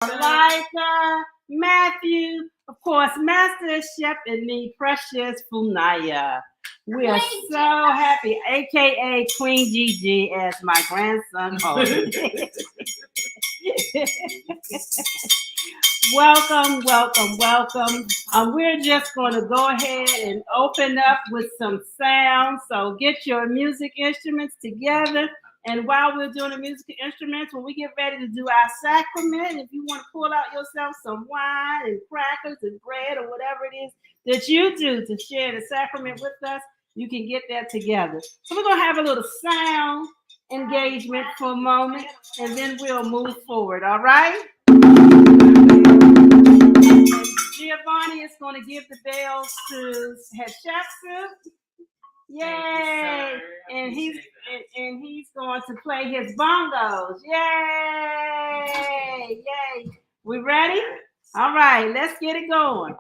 Malika, Matthew, of course, Master Chef and me, Precious Funaya. We are so happy, aka Queen Gigi, as my grandson holds. Welcome. We're just going to go ahead and open up with some sound. So get your music instruments together. And while we're doing the musical instruments, when we get ready to do our sacrament, if you want to pull out yourself some wine and crackers and bread or whatever it is that you do to share the sacrament with us, you can get that together. So we're going to have a little sound engagement for a moment, and then we'll move forward, all right? Giovanni is going to give the bells to Hatshepsut. Yay! And he's going to play his bongos. Yay! We ready? All right, let's get it going.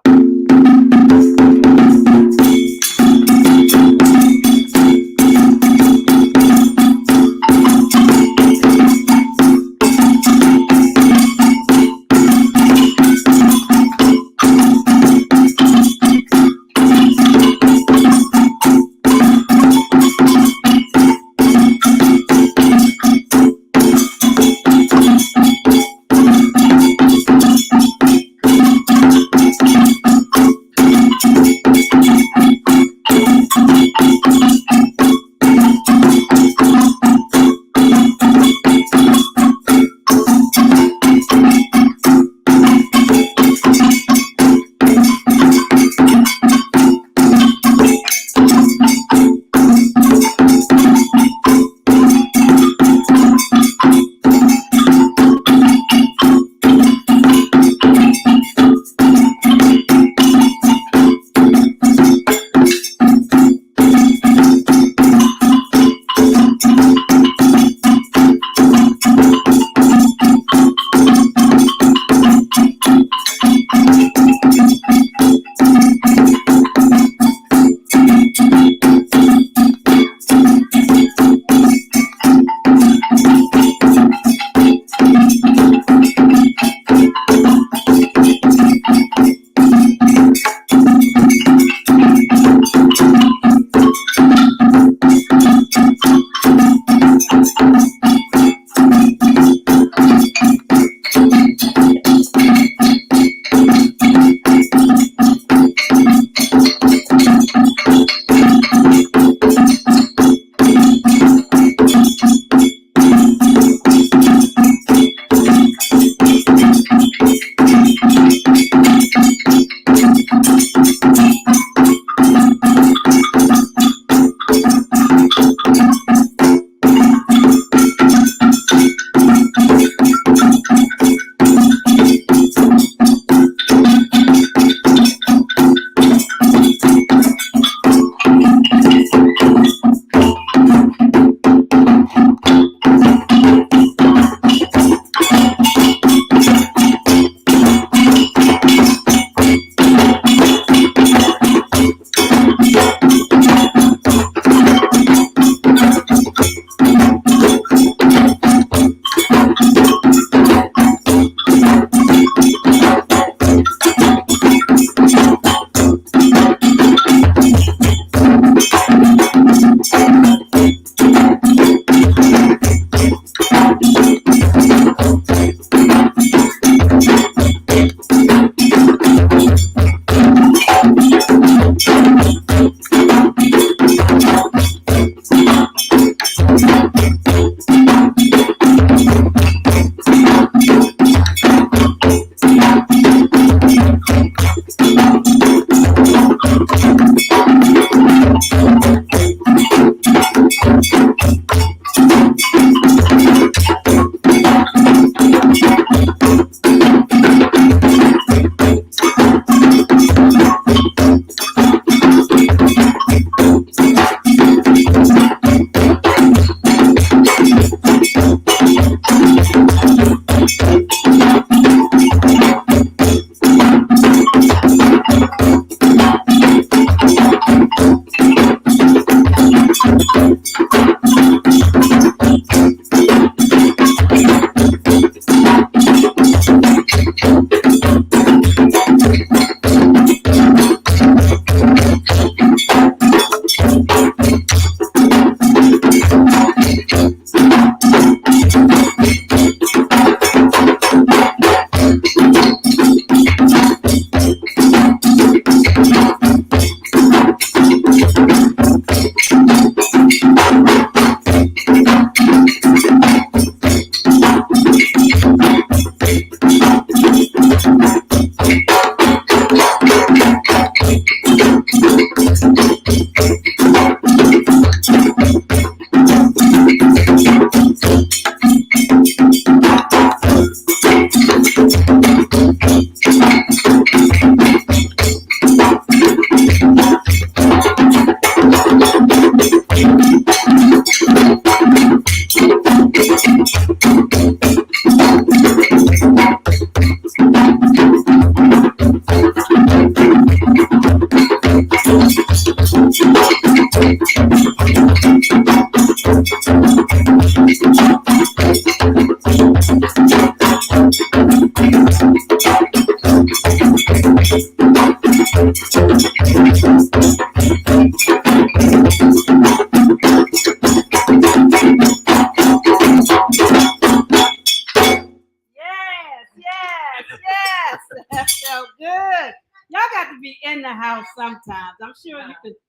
In the house sometimes. I'm sure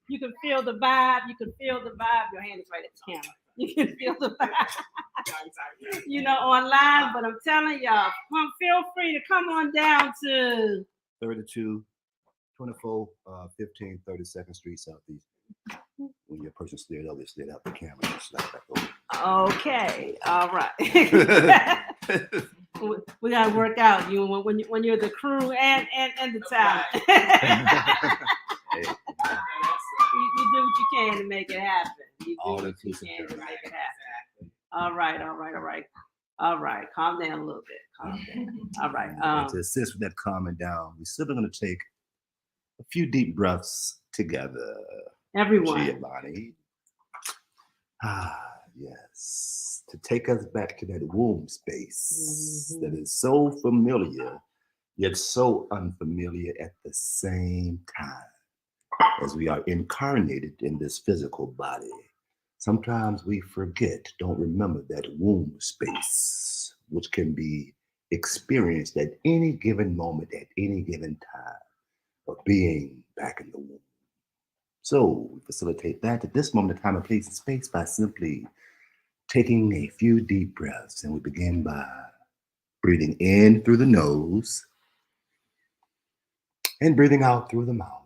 you can feel the vibe. You can feel the vibe. Your hand is right at the camera. You can feel the vibe. Online, but I'm telling y'all, feel free to come on down to 3224 15 32nd Street Southeast. When your person slid over, slid out the camera and slide back over. Okay, all right. We gotta work out when you're the crew and the talent. You do what you can to make it happen. You do what you can to make it happen. All right. Calm down a little bit. Calm down. All right. And to assist with that calming down, we're simply going to take a few deep breaths together. Everyone. Giovanni. Yes. To take us back to that womb space that is so familiar, yet so unfamiliar at the same time. As we are incarnated in this physical body, sometimes we forget, don't remember that womb space, which can be experienced at any given moment, at any given time of being back in the womb. So we facilitate that at this moment in time and place and space by simply taking a few deep breaths. And we begin by breathing in through the nose and breathing out through the mouth.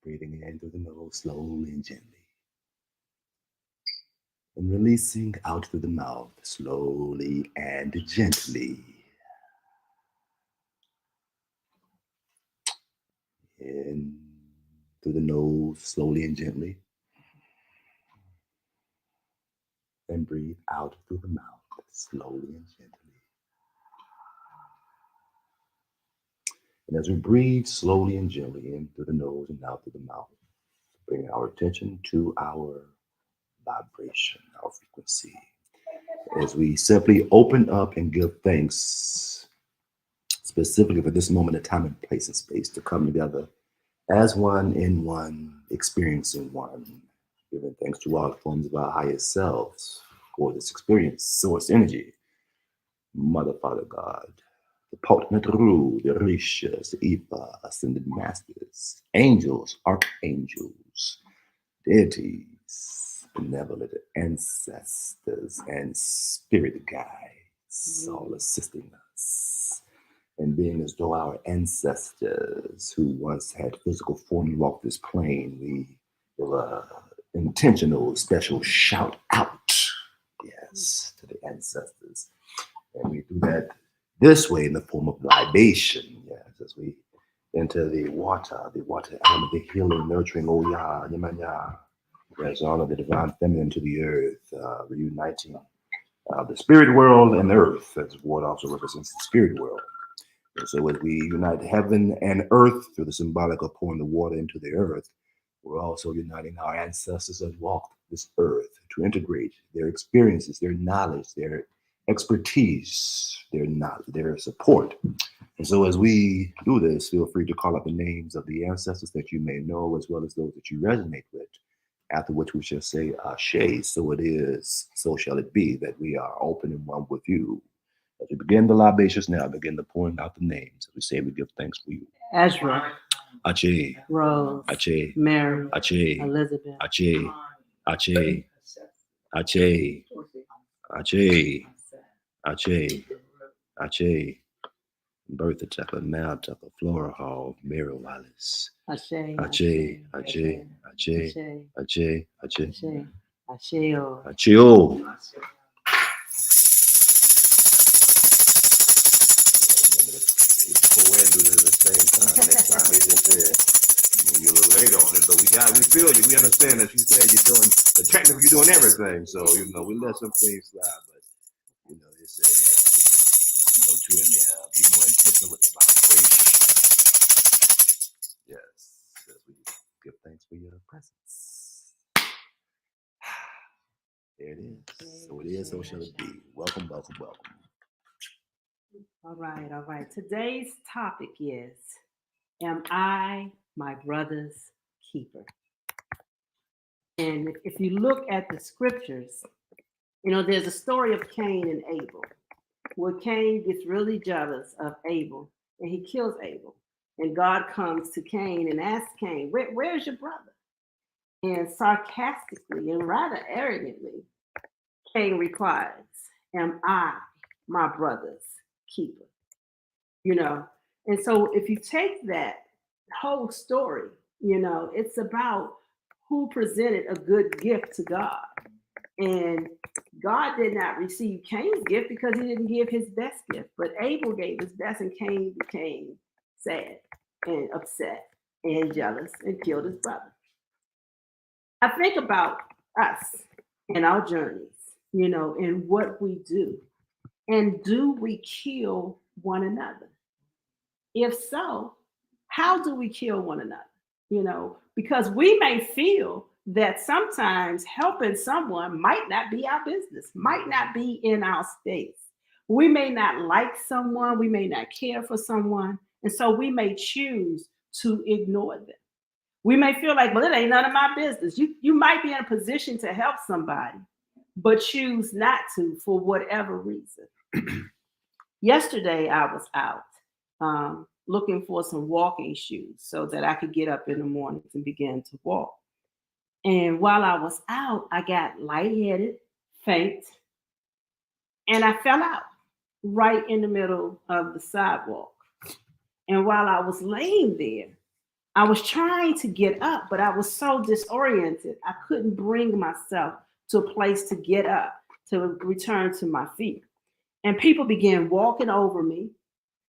Breathing in through the nose slowly and gently. And releasing out through the mouth slowly and gently. In through the nose slowly and gently. And breathe out through the mouth slowly and gently. And as we breathe slowly and gently in through the nose and out through the mouth, bring our attention to our vibration, our frequency. As we simply open up and give thanks, specifically for this moment of time and place and space to come together as one in one, experiencing one, giving thanks to all forms of our highest selves for this experience, source energy, Mother, Father, God, the potent Ru, the Rishas, the Ifa, ascended masters, angels, archangels, deities, benevolent ancestors, and spirit guides, all assisting us. And being as though our ancestors who once had physical form and walked this plane, we give an intentional, special shout out, yes, to the ancestors. And we do that this way in the form of libation, yes, as we enter the water element, the healing, nurturing, Oya, Yamanya, as honor the divine feminine to the earth, reuniting the spirit world and the earth, as water also represents the spirit world. And so as we unite heaven and earth through the symbolic of pouring the water into the earth, we're also uniting our ancestors that walked this earth to integrate their experiences, their knowledge, their expertise, their support. And so as we do this, feel free to call up the names of the ancestors that you may know, as well as those that you resonate with, after which we shall say, Ashe, so it is, so shall it be, that we are open and one with you. As we begin the libations now, begin the pouring out the names. As we say, we give thanks for you. Ezra, Ache, Rose, Ache, Mary, Ache, Elizabeth, Ache, Ache, Ache, Ache, Ache, Ache, Bertha Tucker, Mal Tucker, Flora Hall, Mary Wallace. Ashe, Ache, Ache, Ache, Ache, Ache, Asheo. Acheo. Before we do this at the same time, next time they just said, you're a little late on it, but we feel you. We understand that you said you're doing, technically you're doing everything. So, we let some things slide, but, they said, to be more intentional with the vibration. Yes, as we give thanks for your presence. There it is. So it is, so shall it be. Welcome, welcome, welcome. All right. Today's topic is, am I my brother's keeper? And if you look at the scriptures, there's a story of Cain and Abel, where Cain gets really jealous of Abel and he kills Abel. And God comes to Cain and asks Cain, where's your brother? And sarcastically and rather arrogantly, Cain replies, am I my brother's keeper? And so if you take that whole story, it's about who presented a good gift to God. And God did not receive Cain's gift because he didn't give his best gift, but Abel gave his best, and Cain became sad and upset and jealous and killed his brother. I think about us and our journeys, and what we do. And do we kill one another? If so, how do we kill one another? Because we may feel that sometimes helping someone might not be our business, might not be in our space. We may not like someone, we may not care for someone, and so we may choose to ignore them. We may feel like, well, it ain't none of my business. You might be in a position to help somebody, but choose not to for whatever reason. Yesterday, I was out looking for some walking shoes so that I could get up in the mornings and begin to walk. And while I was out, I got lightheaded, faint, and I fell out right in the middle of the sidewalk. And while I was laying there, I was trying to get up, but I was so disoriented, I couldn't bring myself to a place to get up, to return to my feet. And people began walking over me,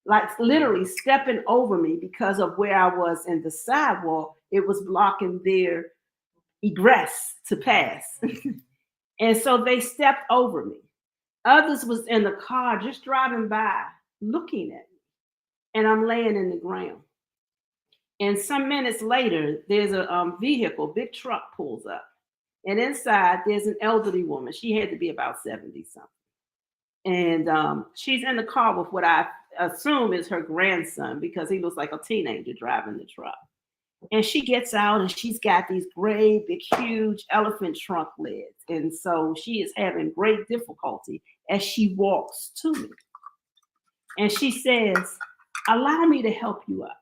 like literally stepping over me because of where I was in the sidewalk. It was blocking their egress to pass. And so they stepped over me. Others was in the car just driving by, looking at me. And I'm laying in the ground. And some minutes later, there's a vehicle, big truck pulls up. And inside, there's an elderly woman. She had to be about 70 something. And she's in the car with what I assume is her grandson, because he looks like a teenager driving the truck. And she gets out and she's got these great, big, huge elephant trunk legs. And so she is having great difficulty as she walks to me. And she says, allow me to help you up.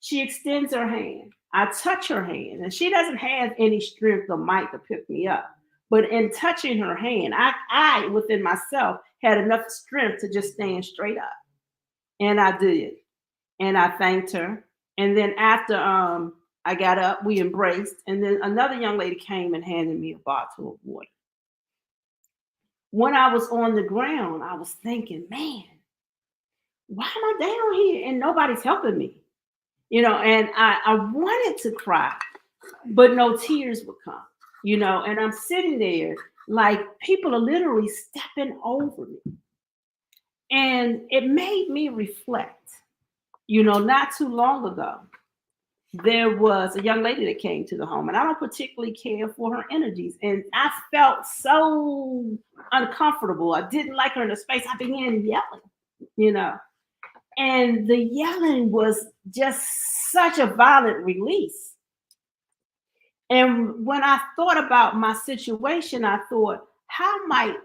She extends her hand. I touch her hand, and she doesn't have any strength or might to pick me up. But in touching her hand, I within myself had enough strength to just stand straight up. And I did. And I thanked her. And then after I got up, we embraced. And then another young lady came and handed me a bottle of water. When I was on the ground, I was thinking, man, why am I down here and nobody's helping me? And I wanted to cry, but no tears would come, and I'm sitting there like people are literally stepping over me. And it made me reflect, not too long ago, there was a young lady that came to the home, and I don't particularly care for her energies. And I felt so uncomfortable. I didn't like her in the space. I began yelling, And the yelling was just such a violent release. And when I thought about my situation, I thought, how might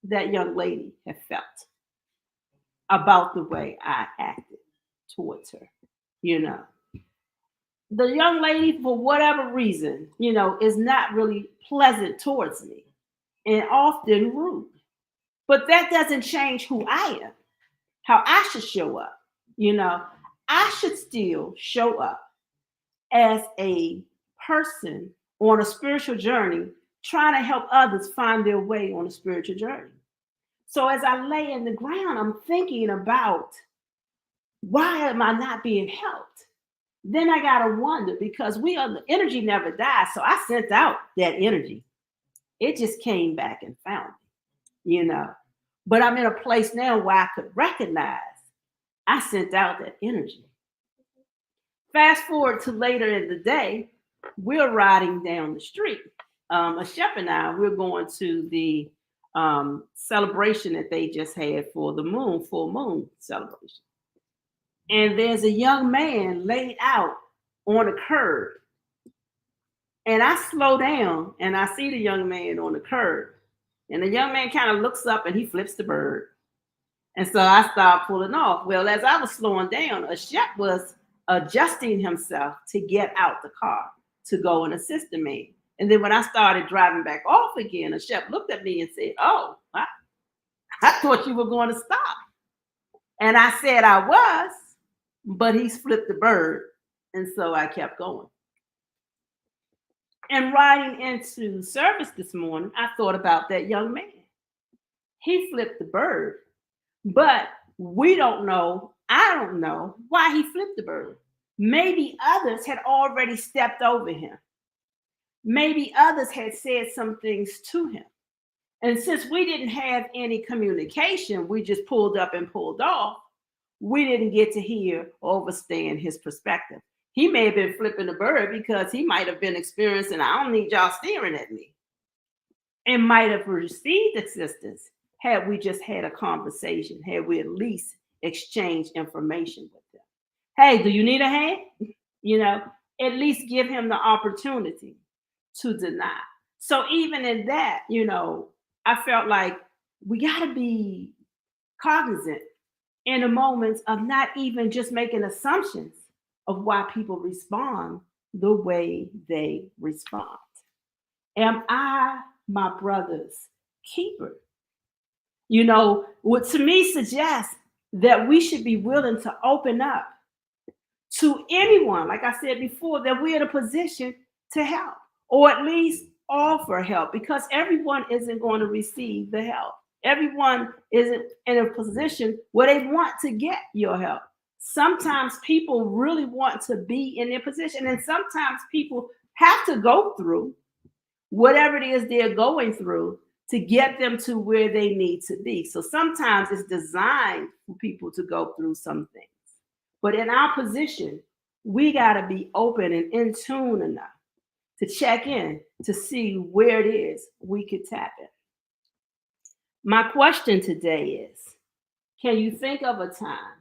that young lady have felt about the way I acted towards her? The young lady, for whatever reason, is not really pleasant towards me and often rude. But that doesn't change who I am, how I should show up. You know, I should still show up as a person on a spiritual journey, trying to help others find their way on a spiritual journey. So as I lay in the ground, I'm thinking about, why am I not being helped? Then I gotta wonder, because the energy never dies. So I sent out that energy. It just came back and found me, But I'm in a place now where I could recognize I sent out that energy. Fast forward to later in the day, we're riding down the street. A chef and I, we're going to the celebration that they just had for the full moon celebration. And there's a young man laid out on a curb. And I slow down and I see the young man on the curb. And the young man kind of looks up and he flips the bird. And so I start pulling off. Well, as I was slowing down, a chef was adjusting himself to get out the car to go and assist the man. And then when I started driving back off again, a chef looked at me and said, "Oh, I thought you were going to stop." And I said I was, but he's flipped the bird. And so I kept going. And riding into service this morning, I thought about that young man. He flipped the bird, but we don't know, I don't know why he flipped the bird. Maybe others had already stepped over him. Maybe others had said some things to him. And since we didn't have any communication, we just pulled up and pulled off. We didn't get to hear or understand his perspective. He may have been flipping the bird because he might have been experiencing, "I don't need y'all staring at me," and might have received assistance had we just had a conversation, had we at least exchanged information with them. "Hey, do you need a hand?" At least give him the opportunity to deny. So even in that, I felt like we got to be cognizant in the moments of not even just making assumptions of why people respond the way they respond. Am I my brother's keeper? What to me suggests that we should be willing to open up to anyone, like I said before, that we're in a position to help, or at least offer help, because everyone isn't going to receive the help. Everyone isn't in a position where they want to get your help. Sometimes people really want to be in their position, and sometimes people have to go through whatever it is they're going through to get them to where they need to be. So sometimes it's designed for people to go through some things. But in our position, we got to be open and in tune enough to check in to see where it is we could tap in. My question today is, can you think of a time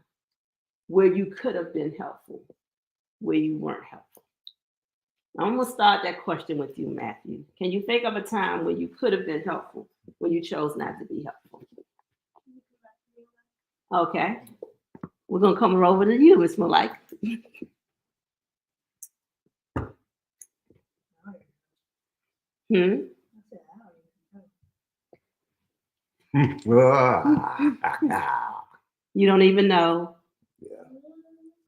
where you could have been helpful, where you weren't helpful? I'm going to start that question with you, Matthew. Can you think of a time when you could have been helpful, when you chose not to be helpful? Okay. We're going to come over to you, Ms. Malika. You don't even know? Yeah.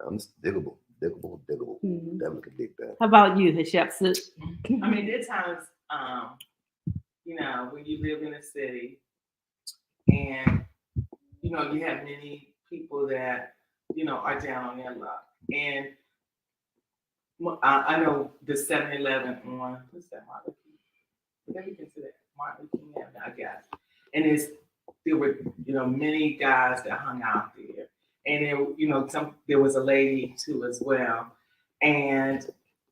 I'm diggable. Mm-hmm. Definitely can dig that. How about you, Hashepsut? I mean, there's times, when you live in a city and, you have many people that, are down on their luck. And I know the 7-Eleven on, what's that, Martin? Whatever you consider Martin King Avenue, I guess. And there were, many guys that hung out there. And there was a lady too as well. And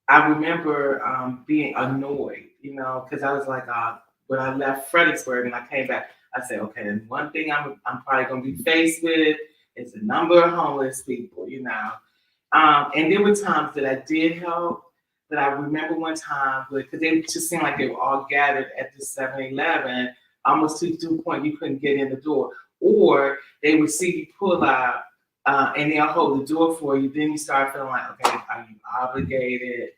I remember being annoyed, because I was like, when I left Fredericksburg and I came back, I said, okay, and one thing I'm probably going to be faced with is a number of homeless people, And there were times that I did help, but I remember one time, because they just seemed like they were all gathered at the 7-Eleven, almost to the point you couldn't get in the door. Or they would see you pull out, and they'll hold the door for you. Then you start feeling like, okay, are you obligated?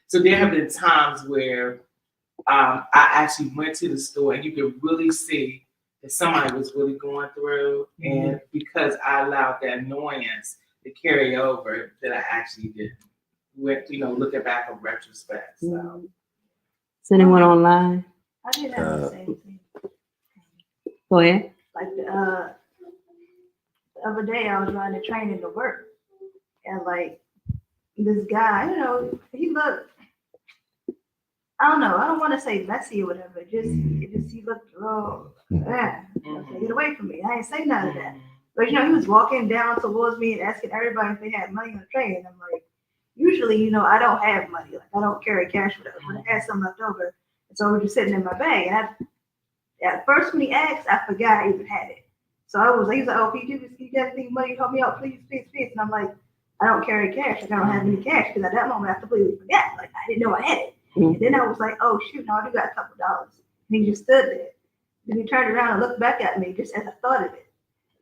So there have been times where I actually went to the store and you could really see that somebody was really going through, and because I allowed that annoyance to carry over, that I actually did, looking back in retrospect. So. Is anyone online? I did have the same thing. Go ahead. Like the other day, I was riding the train into work, and like this guy, he looked. I don't know. I don't want to say messy or whatever. He looked real. Okay, get away from me. I ain't say none of that. But he was walking down towards me and asking everybody if they had money on the train. And I'm like, usually, I don't have money. Like I don't carry cash with us. But I had some left over, and so it was just sitting in my bag. And at first when he asked, I forgot I even had it. So he was like, "Oh, can you get any money? Help me out, please, please, please." And I'm like, "I don't carry cash. Like I don't have any cash." Because at that moment, I completely forgot. Like I didn't know I had it. And then I was like, "Oh shoot, no, I do got a couple dollars." And he just stood there. Then he turned around and looked back at me just as I thought of it.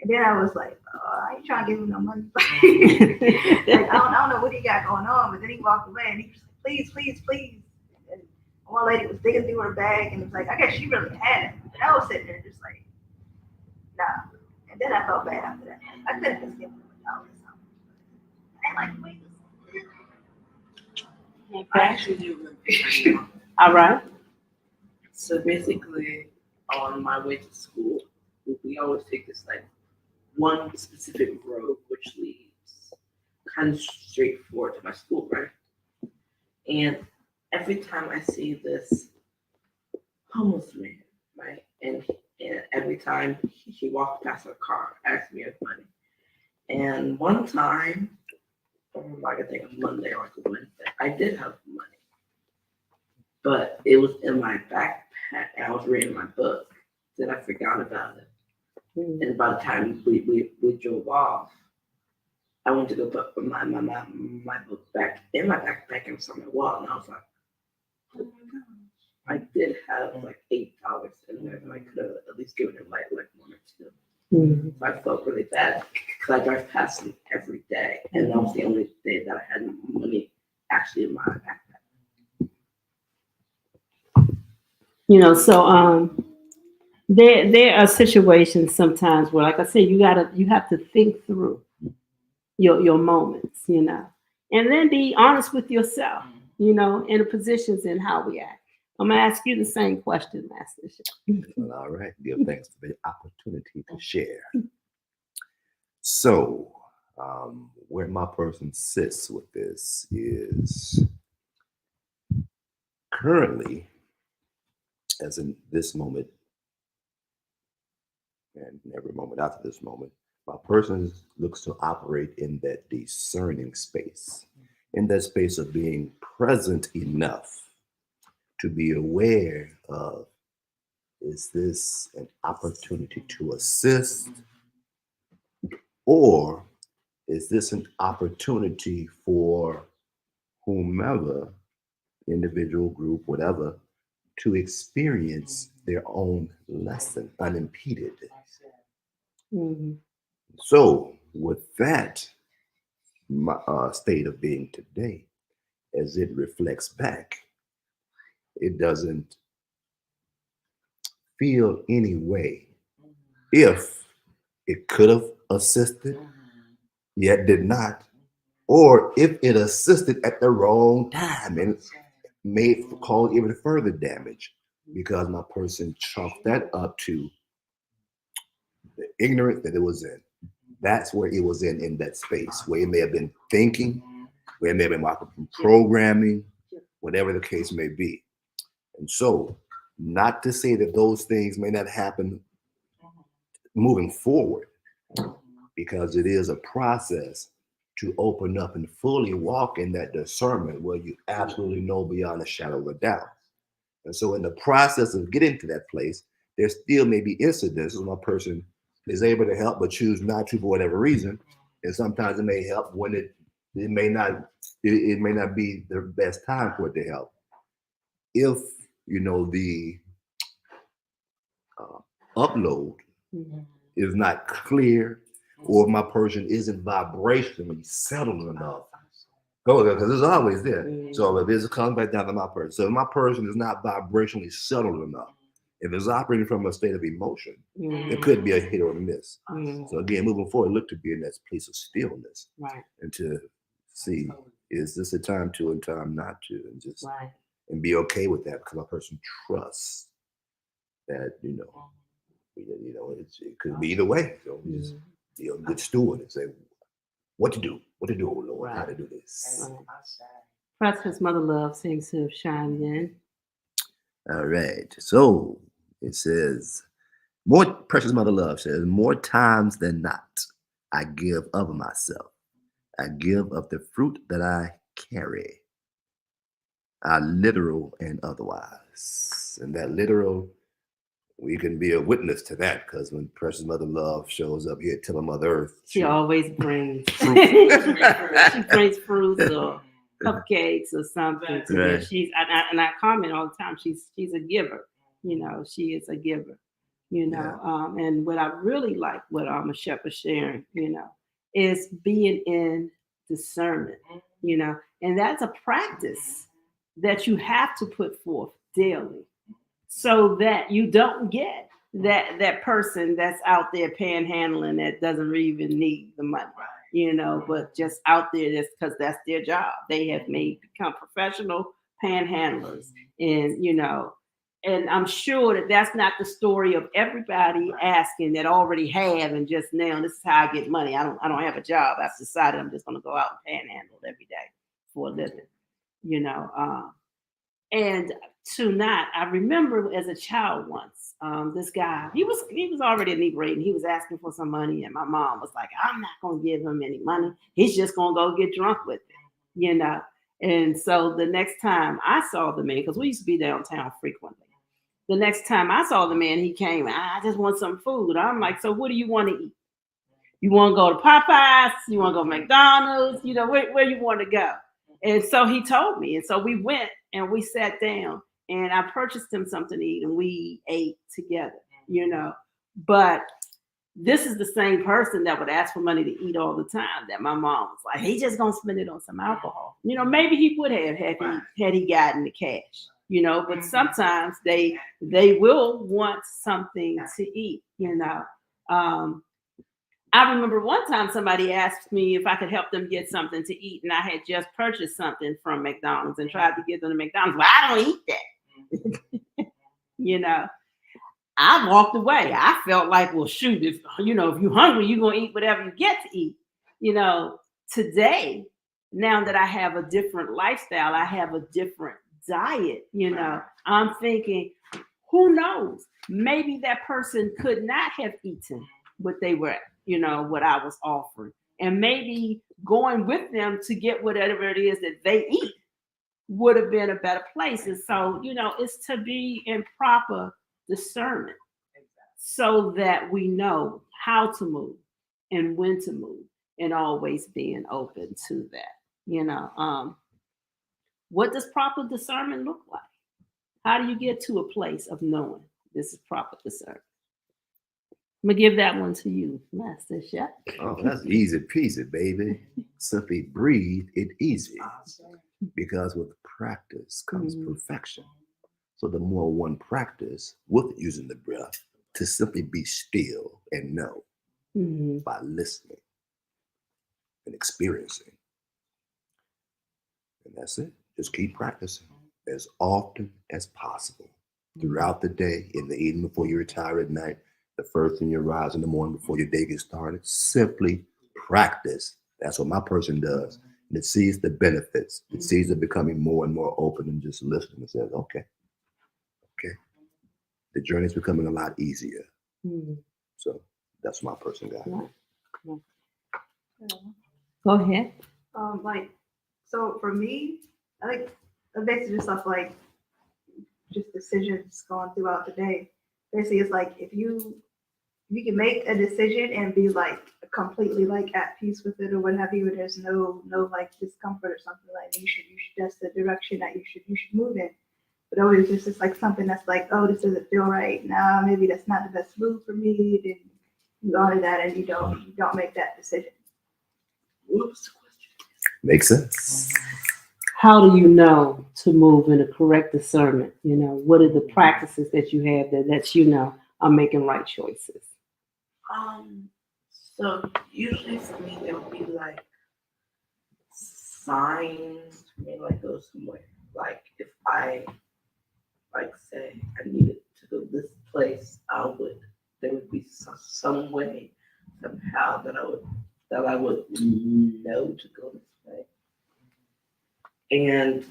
And then I was like, "Oh, I ain't trying to give him no money." Like I don't know what he got going on. But then he walked away and he was like, "Please, please, please." And one lady was digging through her bag and was like, "I guess she really had it." And I was sitting there just like, nah. And then I felt bad after that. I could have just given him $1 or something. I ain't like the way this. I actually do remember. All right. So basically, on my way to school, we always take this like one specific road which leads kind of straight forward to my school, right? And every time I see this homeless man, right, and every time he walked past our car, asked me if money. And one time, I can think of Monday or like a Wednesday, I did have money. But it was in my backpack. I was reading my book. Then I forgot about it. And by the time we drove off, I went to go put my book back in my backpack and on my wall. And I was like, oh my gosh. I did have like $8 in there, and I could have at least given him like 1 or 2. So I felt really bad because I drive past him every day. And that was the only day that I had money actually in my backpack. So there are situations sometimes where, like I said, you have to think through your moments, and then be honest with yourself, in the positions and how we act. I'm gonna ask you the same question, Master Chef. Well, all right. Give thanks for the opportunity to share. So, where my person sits with this is currently, as in this moment, and every moment after this moment, my person looks to operate in that discerning space, in that space of being present enough to be aware of, is this an opportunity to assist, or is this an opportunity for whomever, individual, group, whatever, to experience their own lesson unimpeded? So with that state of being today, as it reflects back, it doesn't feel any way if it could have assisted, yet did not, or if it assisted at the wrong time and may cause even further damage, because my person chalked that up to the ignorance that it was in. That's where it was in that space, where it may have been thinking, where it may have been programming, whatever the case may be. And so, not to say that those things may not happen moving forward, because it is a process to open up and fully walk in that discernment where you absolutely know beyond a shadow of a doubt. And so in the process of getting to that place, there still may be incidences when a person is able to help but choose not to for whatever reason. And sometimes it may help when it may not be the best time for it to help. If the upload is not clear, or if my person isn't vibrationally settled enough, because it's always there. So if it comes back down to my person, so if my person is not vibrationally settled enough, If it's operating from a state of emotion, Mhm. it could be a hit or miss. Mhm. So again, moving forward, look to be in that place of stillness Right, and to see, is this a time to and time not to, and just right. and be okay with that, because a person trusts that, it could be either way. So we just be a good steward and say what to do, oh Lord, how to do this. Right. Precious Mother Love seems to have shined in. All right. So it says, more Precious Mother Love says, more times than not, I give of myself. I give of the fruit that I carry, literal and otherwise. And that literal, we can be a witness to that, because when Precious Mother Love shows up here telling Mother Earth, She always brings Fruit. she brings fruits or cupcakes or something to Right. give. I comment all the time. She's a giver. She is a giver. And what I really like what Michelle was sharing, is being in discernment. And that's a practice that you have to put forth daily, so that you don't get that person that's out there panhandling that doesn't even need the money, but just out there just because that's their job. They have become professional panhandlers, and I'm sure that that's not the story of everybody asking that already have, and just now this is how I get money. I don't have a job. I've decided I'm just going to go out and panhandle every day for a living, and I remember as a child once, this guy, he was already inebriated. He was asking for some money, and my mom was like, I'm not going to give him any money. He's just going to go get drunk with it, And so the next time I saw the man, because we used to be downtown frequently, the next time I saw the man, he came, I just want some food. I'm like, so what do you want to eat? You want to go to Popeyes? You want to go to McDonald's? Where you want to go? And so he told me. And so we went and we sat down, and I purchased him something to eat, and we ate together, But this is the same person that would ask for money to eat all the time, that my mom was like, he's just going to spend it on some alcohol. Maybe he would have had he gotten the cash, but sometimes they will want something to eat, I remember one time somebody asked me if I could help them get something to eat, and I had just purchased something from McDonald's and tried to get them to McDonald's. Well, I don't eat that. I walked away. I felt like, well, shoot, if you're hungry, you're gonna eat whatever you get to eat. Today, now that I have a different lifestyle, I have a different diet. I'm thinking, who knows? Maybe that person could not have eaten what they were, what I was offering. And maybe going with them to get whatever it is that they eat would have been a better place. And so, it's to be in proper discernment, so that we know how to move and when to move, and always being open to that. What does proper discernment look like? How do you get to a place of knowing this is proper discernment? I'm gonna give that one to you, Master Chef. Oh, that's easy peasy, baby. Simply breathe it easy. Because with practice comes perfection. So the more one practice with using the breath, to simply be still and know by listening and experiencing. And that's it. Just keep practicing as often as possible throughout the day, in the evening before you retire at night, the first thing you rise in the morning before your day gets started. Simply practice. That's what my person does. And it sees the benefits. It sees it becoming more and more open and just listening and says, okay. The journey is becoming a lot easier. So that's my person got. Go ahead. So for me, I think basically just stuff like just decisions going throughout the day. Basically, it's like if you can make a decision and be like completely like at peace with it or what have you, there's no like discomfort or something like you should that's the direction that you should move in. But always it's like something that's like, oh, this doesn't feel right. Now maybe that's not the best move for me. Then you honor that and you don't make that decision. What was the question? Makes sense. how do you know to move in a correct discernment? You know, what are the practices that you have that lets you know I'm making right choices? So usually for me, there would be like signs for me, like go somewhere. Like if I like say I needed to go this place, there would be some way somehow that I would know to go this way. And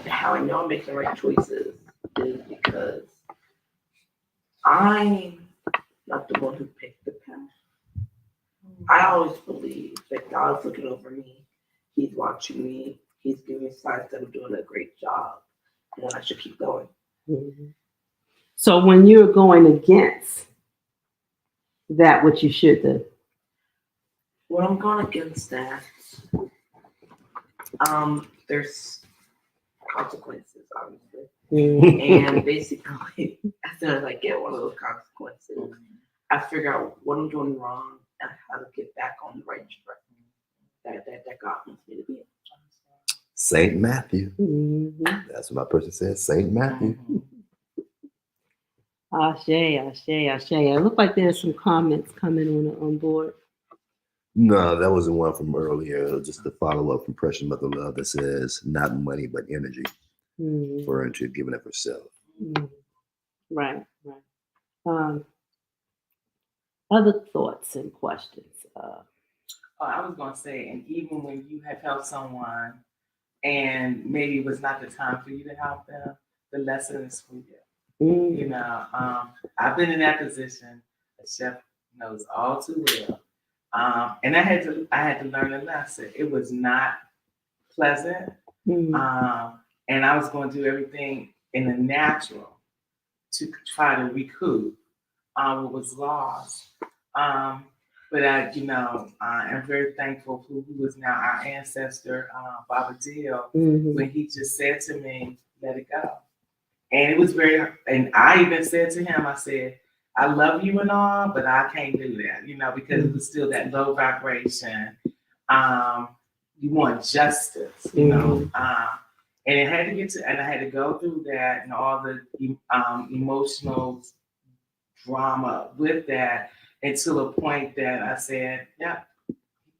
how I know I'm making the right choices is because I'm not the one who picked the path. I always believe that God's looking over me. He's watching me. He's giving me signs that I'm doing a great job, and I should keep going. Mm-hmm. So when you're going against that, what you should do? When I'm going against that, there's consequences, obviously. Mm-hmm. And basically, as soon as I get one of those consequences, I figure out what I'm doing wrong and how to get back on the right track that God wants me to be in. Saint Matthew. Mm-hmm. That's what my person says. Saint Matthew. Ashe. It looked like there's some comments coming on board. No, that wasn't one from earlier. Just the follow up from Precious Mother Love that says, not money, but energy for her to giving up herself. Mm-hmm. Right. Other thoughts and questions? I was going to say, and even when you have helped someone and maybe it was not the time for you to help them, the lesson is for you. Mm-hmm. You know, I've been in that position. A chef knows all too well. And I had to learn a lesson. It was not pleasant. Mm-hmm. And I was going to do everything in the natural to try to recoup what was lost. But I'm very thankful for who is now our ancestor, Baba Dio, when he just said to me, let it go. And it was and I even said to him, I said, I love you and all, but I can't do that, because it was still that low vibration. You want justice, and it had to and I had to go through that and all the emotional drama with that until a point that I said, yeah.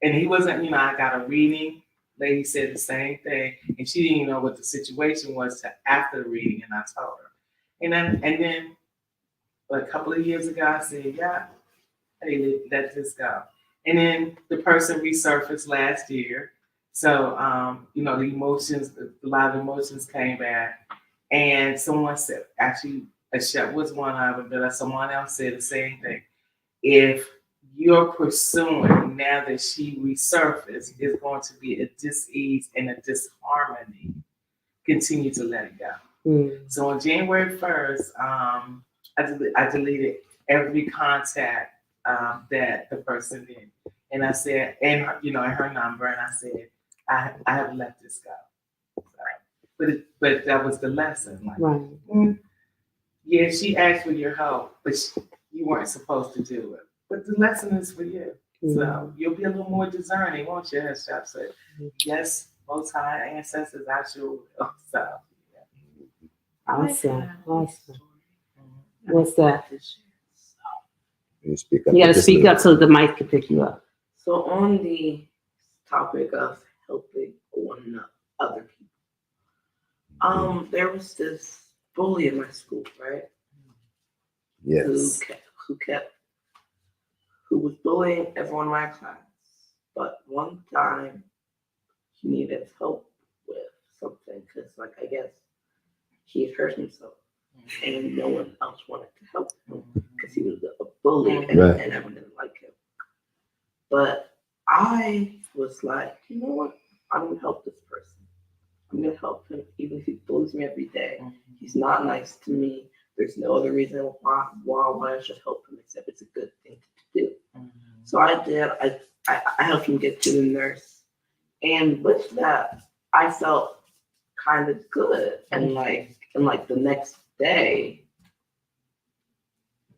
And he wasn't, I got a reading. Lady said the same thing, and she didn't even know what the situation was till after the reading, and I told her. And then a couple of years ago, I said, yeah, hey, let this go. And then the person resurfaced last year. So, the emotions, a lot of emotions came back. And someone said, actually, a chef was one of them, but someone else said the same thing. If you're pursuing now that she resurfaced, is going to be a dis-ease and a disharmony. Continue to let it go. So on January 1st, I deleted every contact that the person did, and I said, and her number, and I said, I have let this go. But that was the lesson. Like, right. Yeah, she asked for your help, but you weren't supposed to do it. But the lesson is for you. So you'll be a little more discerning, won't you? As Chef said, yes, Most High ancestors, I sure will. So. Awesome. What's that? You speak up. You got to speak up so the mic can pick you up. So on the topic of helping other people, there was this bully in my school, right? Yes. Who was bullying everyone in my class. But one time he needed help with something because, I guess he had hurt himself and no one else wanted to help him because he was a bully and everyone didn't like him. But I was like, you know what? I'm going to help this person. I'm going to help him even if he bullies me every day. He's not nice to me. There's no other reason why I should help him except it's a good thing to do. So I did. I helped him get to the nurse. And with that, I felt kind of good. And the next day,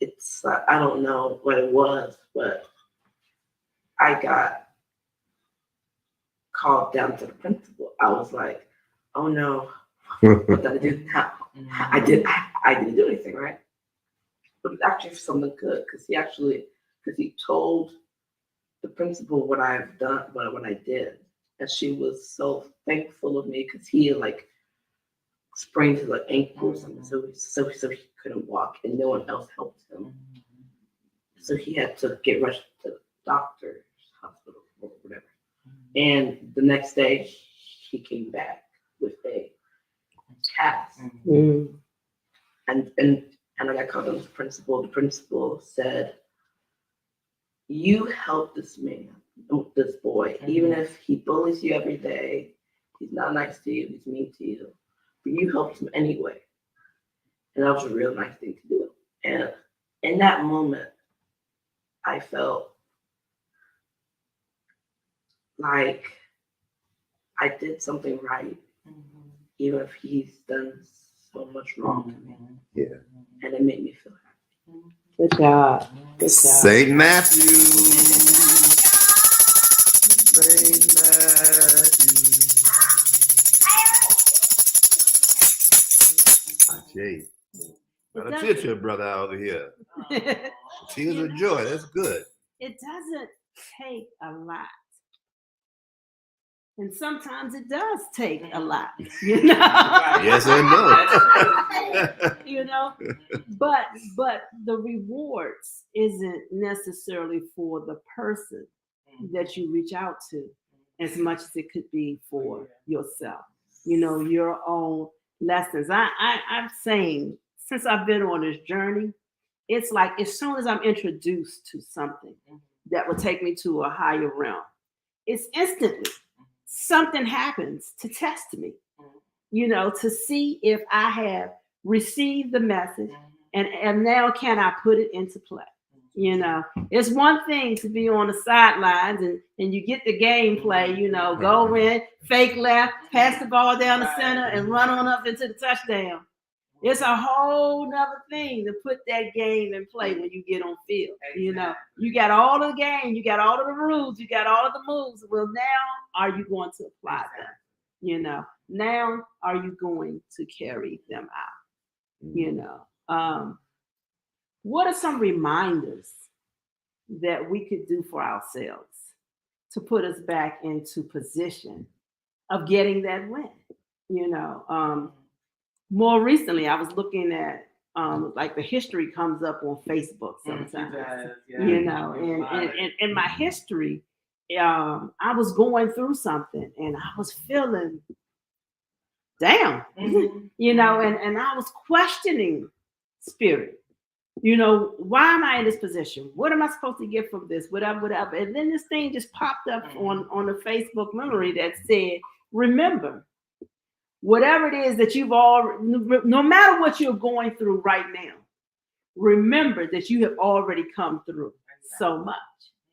it's I don't know what it was, but I got called down to the principal, I was like, oh no, what did I do now? I didn't do anything, right? But it's actually for something good, because he told the principal what I've done, what I did. And she was so thankful of me, because he had like sprained his like ankle or something, so he couldn't walk, and no one else helped him. So he had to get rushed to the doctor's hospital or whatever. And the next day, he came back with a cast. And I got called on the principal. The principal said, "You help this man, this boy, even if he bullies you every day, he's not nice to you, he's mean to you, but you helped him anyway." And that was a real nice thing to do. And in that moment, I felt like I did something right, even if he's done so much wrong to me. Yeah. And it made me feel happy. Good job. Good job. St. Matthew. St. Matthew. Jay. Got a teacher brother over here. Tears of joy. That's good. It doesn't take a lot. And sometimes it does take a lot, you know. Yes and no. You know, but the rewards isn't necessarily for the person that you reach out to as much as it could be for yourself. You know, your own lessons. I'm saying, since I've been on this journey, it's like as soon as I'm introduced to something that will take me to a higher realm, it's instantly something happens to test me, you know, to see if I have received the message and now can I put it into play. You know, it's one thing to be on the sidelines and you get the gameplay, you know, go in, fake left, pass the ball down the center and run on up into the touchdown. It's a whole nother thing to put that game in play when you get on field. You know, you got all of the game, you got all of the rules, you got all of the moves. Well, now are you going to apply them? You know, now are you going to carry them out? You know, what are some reminders that we could do for ourselves to put us back into position of getting that win? You know, more recently, I was looking at like the history comes up on Facebook sometimes, you know, and in my history, I was going through something and I was feeling down, you know, and I was questioning spirit. You know, why am I in this position? What am I supposed to get from this? Whatever. And then this thing just popped up on the Facebook memory that said, remember, whatever it is that you've already, no matter what you're going through right now, remember that you have already come through so much,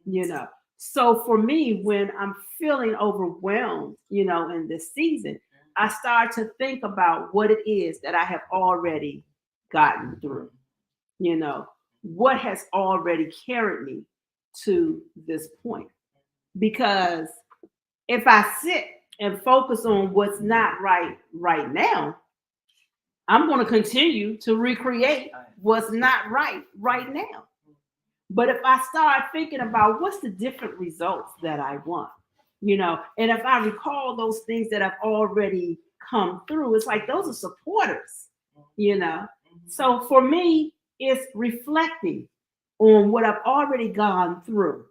you know. So for me, when I'm feeling overwhelmed, you know, in this season, I start to think about what it is that I have already gotten through, you know, what has already carried me to this point. Because if I sit and focus on what's not right now, I'm going to continue to recreate what's not right now. But if I start thinking about what's the different results that I want, you know, and if I recall those things that I've already come through, it's like those are supporters, you know. So for me, it's reflecting on what I've already gone through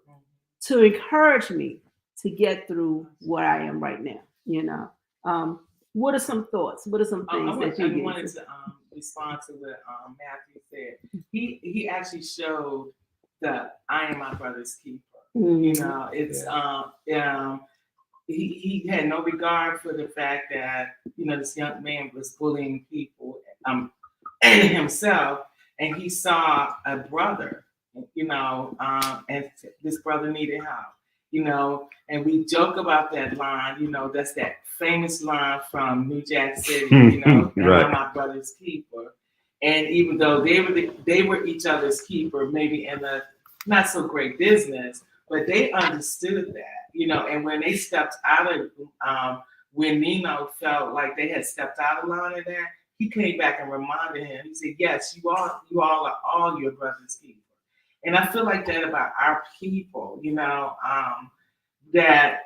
to encourage me to get through what I am right now, you know. What are some thoughts? What are some things that you wanted to respond to what Matthew said. He actually showed the I am my brother's keeper. You know, it's he had no regard for the fact that, you know, this young man was bullying people and himself, and he saw a brother, you know, and this brother needed help. You know, and we joke about that line, you know, that's that famous line from New Jack City, you know, right. I'm my brother's keeper. And even though they were each other's keeper, maybe in a not so great business, but they understood that, you know, and when they stepped out of, when Nino felt like they had stepped out of line of that, he came back and reminded him. He said, yes, you all are all your brother's keeper. And I feel like that about our people, you know, that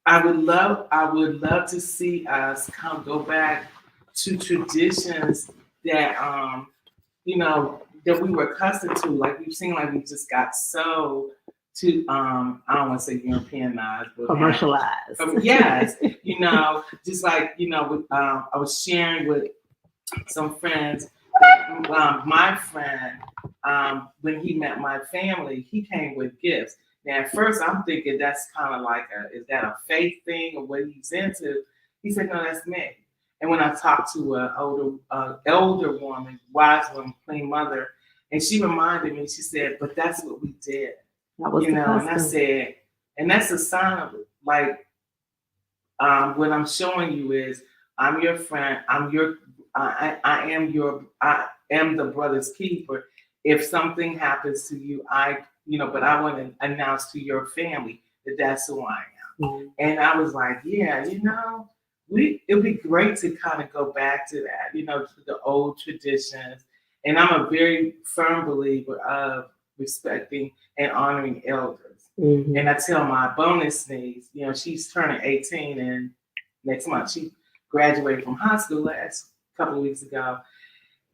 I would love to see us go back to traditions that, you know, that we were accustomed to. Like we've seen, like we just got so to, I don't want to say Europeanized, but Commercialized. Yes, you know, just like, you know, I was sharing with some friends that, my friend, when he met my family, he came with gifts. Now, at first, I'm thinking that's kind of like is that a faith thing or what he's into? He said, no, that's me. And when I talked to an elder woman, wise woman, Queen Mother, and she reminded me, she said, but that's what we did. That was You the know, custom. and I said, and that's a sign of it. Like, what I'm showing you is I'm your friend. I am the brother's keeper. If something happens to you, but I want to announce to your family that that's who I am. Mm-hmm. And I was like, yeah, you know, it'd be great to kind of go back to that, you know, to the old traditions. And I'm a very firm believer of respecting and honoring elders. Mm-hmm. And I tell my bonus niece, you know, she's turning 18 and next month. She graduated from high school last couple of weeks ago.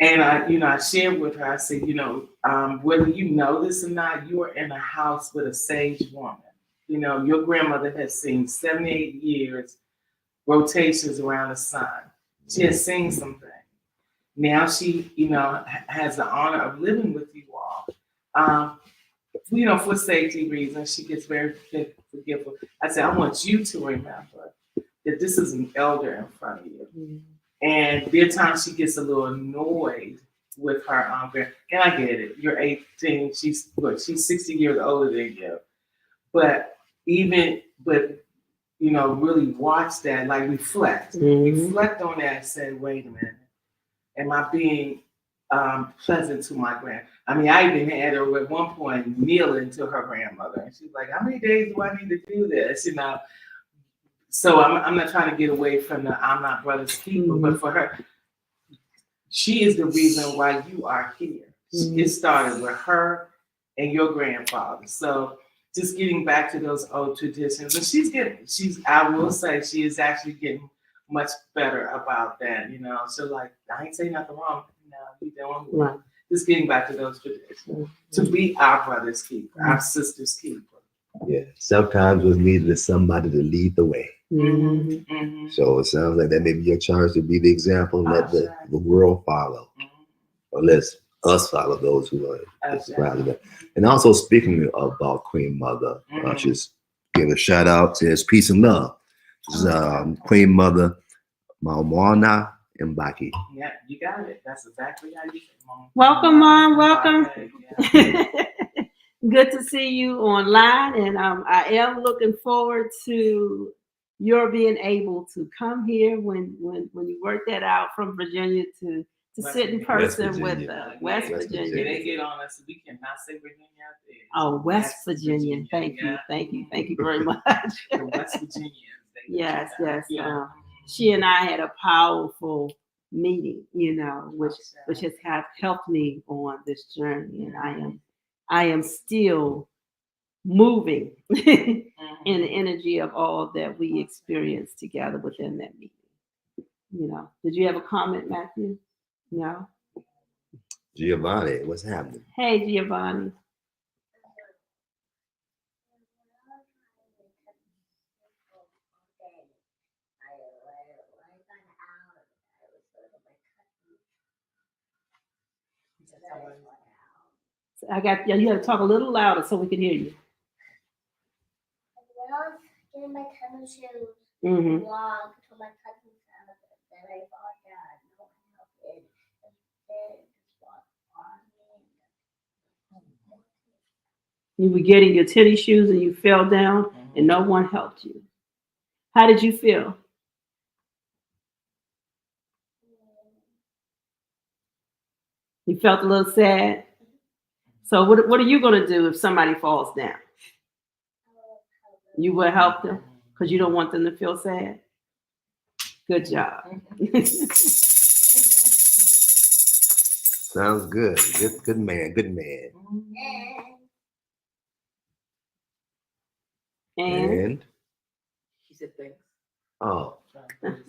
And I shared with her, I said, you know, whether you know this or not, you are in a house with a sage woman. You know, your grandmother has seen 78 years rotations around the sun. She has seen something. Now she, you know, has the honor of living with you all. You know, for safety reasons, she gets very forgetful. I said, I want you to remember that this is an elder in front of you. Mm-hmm. And there are times she gets a little annoyed with her grandma. And I get it. You're 18. She's 60 years older than you. But you know, really watch that, like reflect. Mm-hmm. Reflect on that and say, wait a minute. Am I being pleasant to my grand? I mean, I even had her at one point kneeling to her grandmother. And she's like, how many days do I need to do this? You know? So I'm not trying to get away from the I'm not brother's keeper, mm-hmm. but for her, she is the reason why you are here. Mm-hmm. It started with her and your grandfather. So just getting back to those old traditions. And I will say she is actually getting much better about that, you know. So like, I ain't saying nothing wrong. You know, you doing well. Right. Just getting back to those traditions. Mm-hmm. To be our brother's keeper, mm-hmm. our sister's keeper. Yeah, sometimes what's needed is somebody to lead the way. Mm-hmm. Mm-hmm. So it sounds like that may be your charge to be the example, and let the world follow. Mm-hmm. Or let us follow those who are proud of that. And also speaking about Queen Mother, mm-hmm. Just give a shout out to his peace and love. This is Queen Mother Maumana Mbaki. Yeah, you got it. That's exactly how you say Mom. Welcome, Mom. Welcome. Yeah. Good to see you online, and I am looking forward to your being able to come here when you work that out from Virginia to sit in person with West Virginia. They get on us. We cannot say Virginia out there. Oh, West Virginia. Thank you very much. The West Virginians. Yes. She and I had a powerful meeting, you know, which has helped me on this journey, and I am still moving in the energy of all that we experienced together within that meeting. You know, did you have a comment, Matthew? No. Giovanni, what's happening? Hey, Giovanni. You got to talk a little louder so we can hear you. When I was getting my tennis shoes, mm-hmm. long until my cousin found it, then I thought, God, no one helped it. And then just walked on me. You were getting your tennis shoes and you fell down, mm-hmm. and no one helped you. How did you feel? You felt a little sad? So what are you going to do if somebody falls down? You will help them because you don't want them to feel sad. Good job. Sounds good. Good man. Good man. And And He said thanks. oh,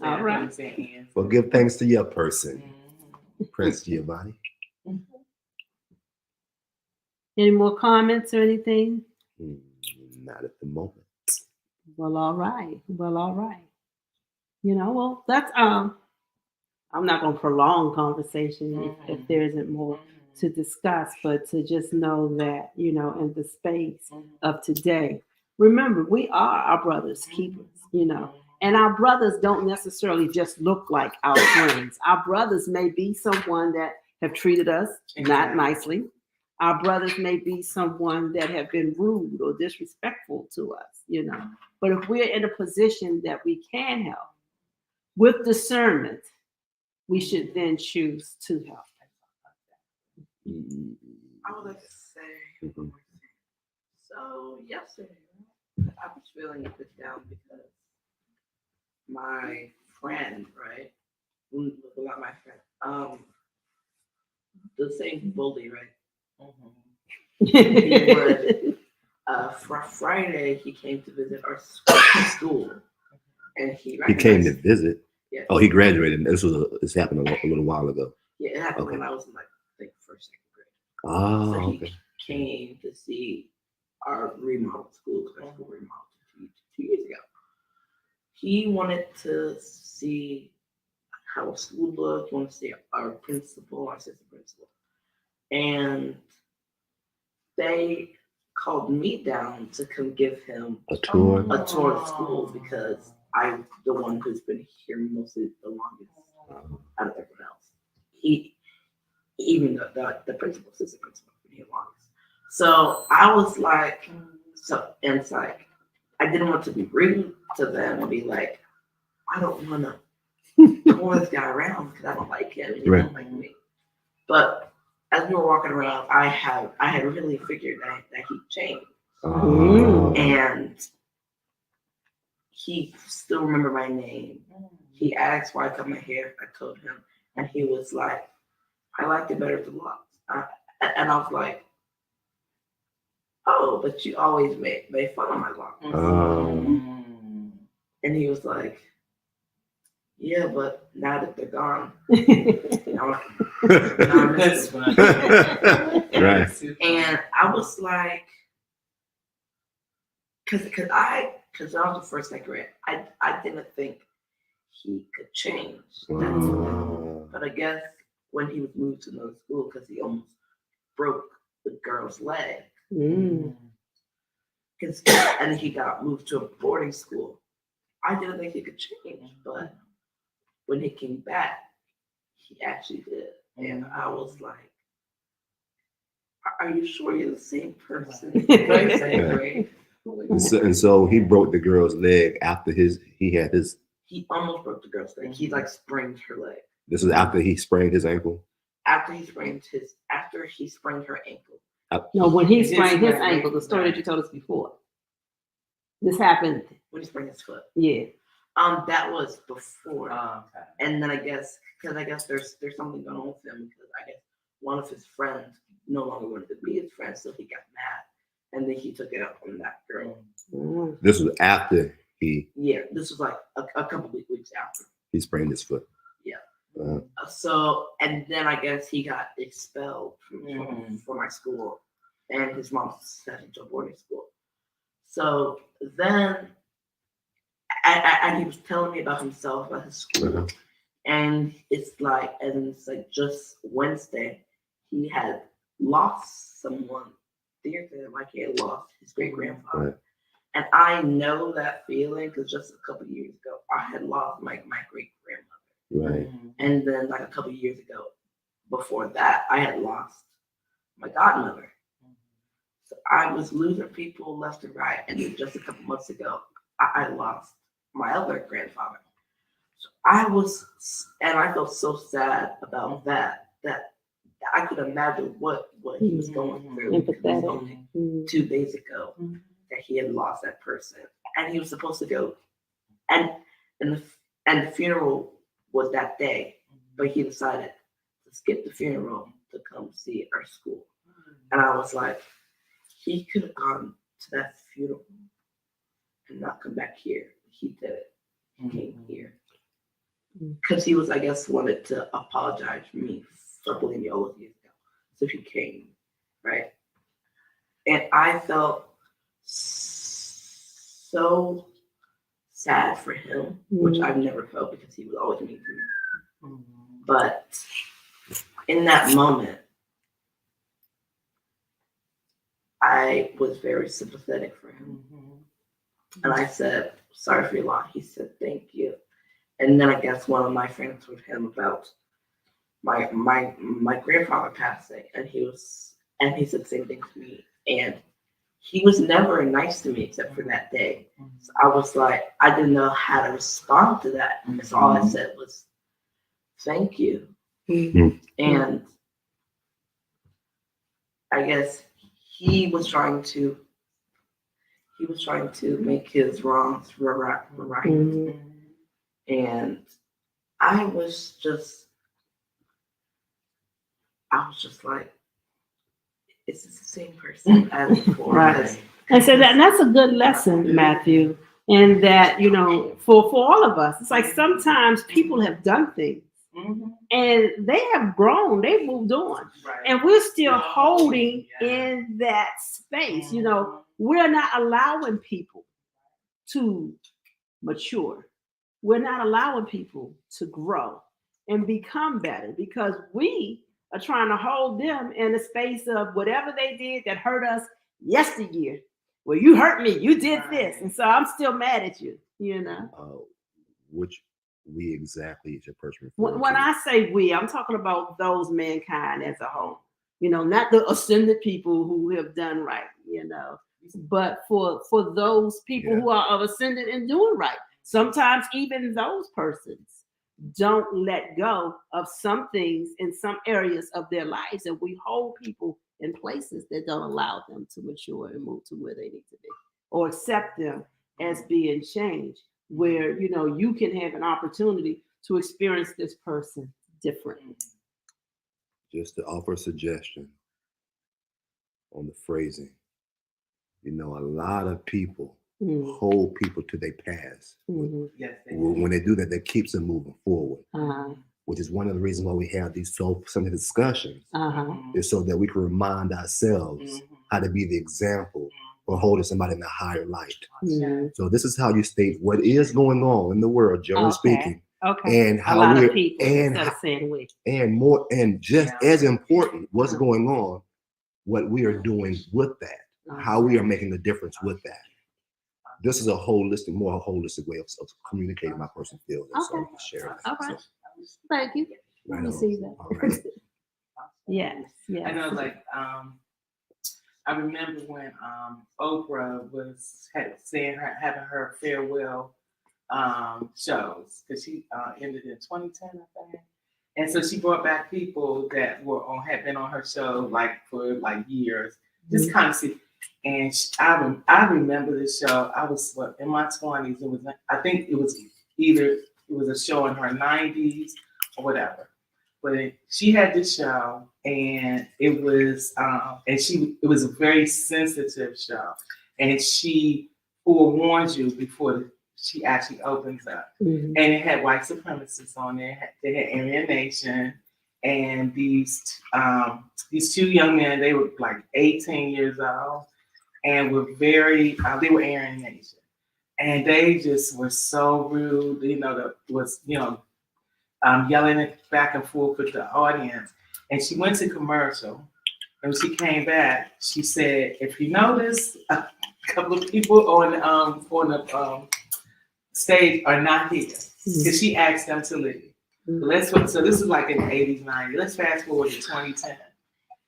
all right. well, give thanks to your person, Prince Giovanni. Any more comments or anything? Not at the moment. Well, all right. Well, all right. You know, well, that's I'm not going to prolong conversation if there isn't more to discuss, but to just know that, you know, in the space of today, remember, we are our brothers' keepers, you know, and our brothers don't necessarily just look like our friends. Our brothers may be someone that have treated us not nicely. Our brothers may be someone that have been rude or disrespectful to us, you know, but if we're in a position that we can help with discernment, we should then choose to help. I would like to say one more thing. So yesterday, I was feeling a bit down because my friend, right? Well, not my friend. The same bully, right? He would. Friday, he came to visit our school, and he came to visit. Yeah. Oh, he graduated. This happened a little while ago. Yeah, it happened when I was in like I think first, second grade. Oh, So he okay. came to see our remodeled school because our school remodeled 2 years ago. He wanted to see how our school looked, wanted to see our principal, our assistant principal. And they called me down to come give him a tour of the school because I'm the one who's been here mostly the longest out of everyone else. Even the principal, assistant principal, been here longest. So I was like, and it's like, I didn't want to be rude to them and be like, I don't want to pull this guy around because I don't like him and he don't like me. But as we were walking around, I had really figured that he changed. And he still remembered my name. He asked why I cut my hair. I told him, and he was like, I liked it better with the locks. And I was like, oh, but you always made fun of my locks. And he was like, yeah, but now that they're gone, now I miss them. Right. And I was like, because I was the first second grade, I didn't think he could change. But I guess when he was moved to another school, because he almost broke the girl's leg, and he got moved to a boarding school. I didn't think he could change, but when he came back, he actually did. And I was like, are you sure you're the same person? And so he broke the girl's leg after he almost broke the girl's leg. He like sprained her leg. This was after he sprained his ankle? After he sprained her ankle. No, when he sprained his ankle, the story that you told us before. This happened when he sprained his foot. Yeah. That was before. Okay. And then I guess there's something going on with him because I guess one of his friends no longer wanted to be his friend, so he got mad, and then he took it out on that girl. This was after he. Yeah, this was like a couple of weeks after he sprained his foot. Yeah. So and then I guess he got expelled from my school, and his mom sent him to a boarding school. So then. And he was telling me about himself, about his school, and it's like just Wednesday, he had lost someone dear to him, like he had lost his great grandfather, and I know that feeling because just a couple of years ago, I had lost my great grandmother, and then like a couple of years ago, before that, I had lost my godmother. So I was losing people left and right, and then just a couple months ago, I lost my other grandfather. So I felt so sad about that I could imagine what he was going through. It was only 2 days ago that he had lost that person. and he was supposed to go, and the funeral was that day, but he decided to skip the funeral to come see our school. And I was like, he could have gone to that funeral and not come back here. He did it. He came here. Because he was, I guess, wanted to apologize to me for bullying me all those years ago. So he came, right? And I felt so sad for him, which I've never felt because he was always mean to me. But in that moment, I was very sympathetic for him. And I said, sorry for your loss. He said, thank you. And then I guess one of my friends told him about my grandfather passing, and he said the same thing to me. And he was never nice to me except for that day. So I was like, I didn't know how to respond to that. And so all I said was, thank you. And I guess he was trying to make his wrongs right. And I was just like, is this the same person as before? Right. And so that's a good lesson, Matthew. And that, you know, for all of us, it's like sometimes people have done things and they have grown, they moved on. And we're still holding in that space. You know, we're not allowing people to mature. We're not allowing people to grow and become better because we are trying to hold them in a space of whatever they did that hurt us yesteryear. Well, you hurt me, you did this, and so I'm still mad at you, you know. Which we exactly is your person. When I say we, I'm talking about those mankind as a whole, you know, not the ascended people who have done right, you know, but for those people who are of ascended and doing right. Sometimes even those persons don't let go of some things in some areas of their lives, and we hold people in places that don't allow them to mature and move to where they need to be, or accept them as being changed, where, you know, you can have an opportunity to experience this person differently. Just to offer a suggestion on the phrasing, you know, a lot of people hold people to their past. When they do that, that keeps them moving forward, which is one of the reasons why we have these some of the discussions, is so that we can remind ourselves how to be the example for holding somebody in a higher light. So this is how you state what is going on in the world, generally speaking, and how a lot we're of people instead of saying we. And more, and just as important, what's going on, what we are doing with that, how we are making the difference with that. This is a more holistic way of communicating my personal feelings. So I can share that. All right. Thank you. Right I see that. Right. Yes. I know, like, I remember when Oprah was having her farewell shows, because she ended in 2010, I think. And so she brought back people that had been on her show like for like years, just kind of see. And I remember this show. I was in my 20s. It was, I think it was a show in her 90s or whatever. But she had this show, and it was it was a very sensitive show, and she forewarns you before she actually opens up. And it had white supremacists on there. They had Aryan Nation, and these two young men. They were like 18 years old, and were very. They were Aryan Nation, and they just were so rude. You know, yelling it back and forth with the audience. And she went to commercial, and when she came back, she said, "If you notice, a couple of people on the stage are not here," because she asked them to leave. So this is like in the 80s, 90s. Let's fast forward to 2010,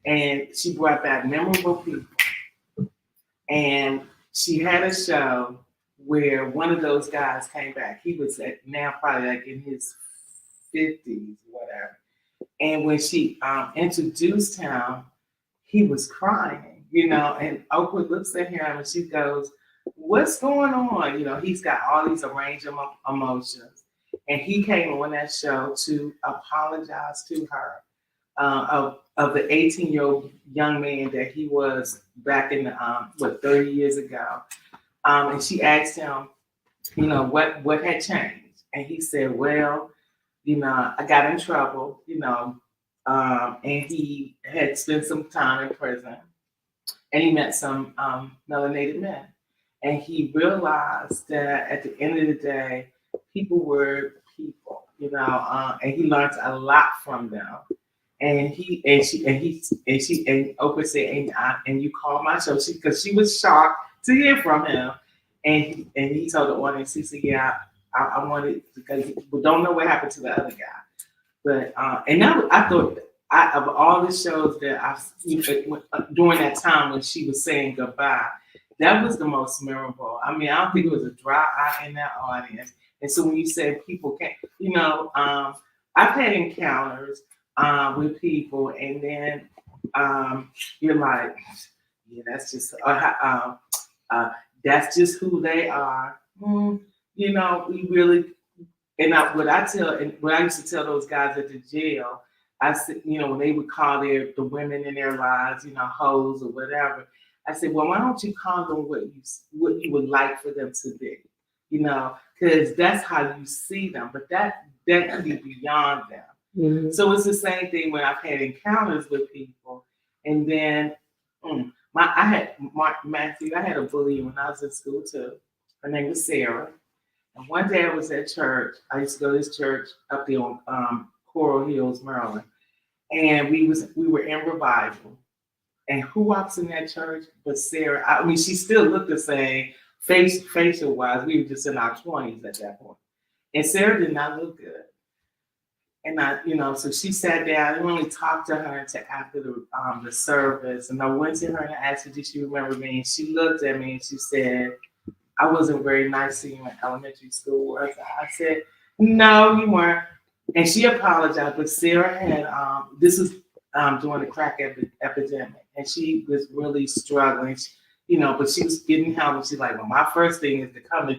and she brought back memorable people, and she had a show where one of those guys came back. He was now probably like in his 50s, whatever. And when she introduced him, he was crying, you know, and Oprah looks at him and she goes, what's going on? You know, he's got all these range of emotions. And he came on that show to apologize to her of the 18-year-old young man that he was back in the 30 years ago. And she asked him, you know, what had changed, and he said, well, you know, I got in trouble, you know, and he had spent some time in prison, and he met some melanated men, and he realized that at the end of the day, people were people, you know, and he learned a lot from them. And Oprah said, and you called my show, because she was shocked to hear from him, and he told the audience, he said, yeah, I wanted, because we don't know what happened to the other guy. But and that I thought, of all the shows that I've seen during that time when she was saying goodbye, that was the most memorable. I mean, I don't think it was a dry eye in that audience. And so when you said people can't, you know, I've had encounters with people, and then you're like, yeah, that's just who they are. You know, we really. And what I used to tell those guys at the jail, I said, you know, when they would call the women in their lives, you know, hoes or whatever, I said, well, why don't you call them what you would like for them to be, you know, because that's how you see them, but that can be beyond them. Mhm. So it's the same thing when I've had encounters with people, and then Matthew, I had a bully when I was in school too. Her name was Sarah. And one day I was at church. I used to go to this church up there on Coral Hills, Maryland. And we were in revival. And who walks in that church but Sarah? I mean, she still looked the same, facial wise. We were just in our 20s at that point. And Sarah did not look good. And so she sat down. I didn't really talk to her until after the service. And I went to her and I asked her, did she remember me? And she looked at me and she said, I wasn't very nice to you in elementary school. I said, no, you weren't. And she apologized, but Sarah had, this was during the crack epidemic, and she was really struggling, but she was getting help. And she's like, well, my first thing is to come to,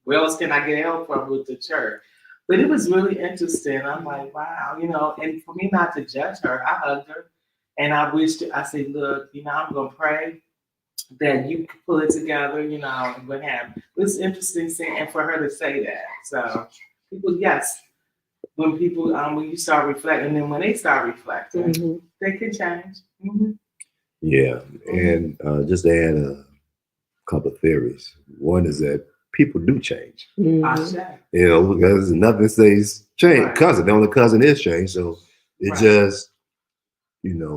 where else can I get help from with the church? But it was really interesting. I'm like, wow, and for me not to judge her, I hugged her. And I said, look, I'm going to pray that you pull it together, and what have you. It's interesting seeing, and for her to say that. So people, yes, when you start reflecting, and then when they start reflecting, they can change. Mm-hmm. Yeah, and just to add a couple of theories. One is that people do change. Because nothing stays change. Right. The only cousin is change. So it just,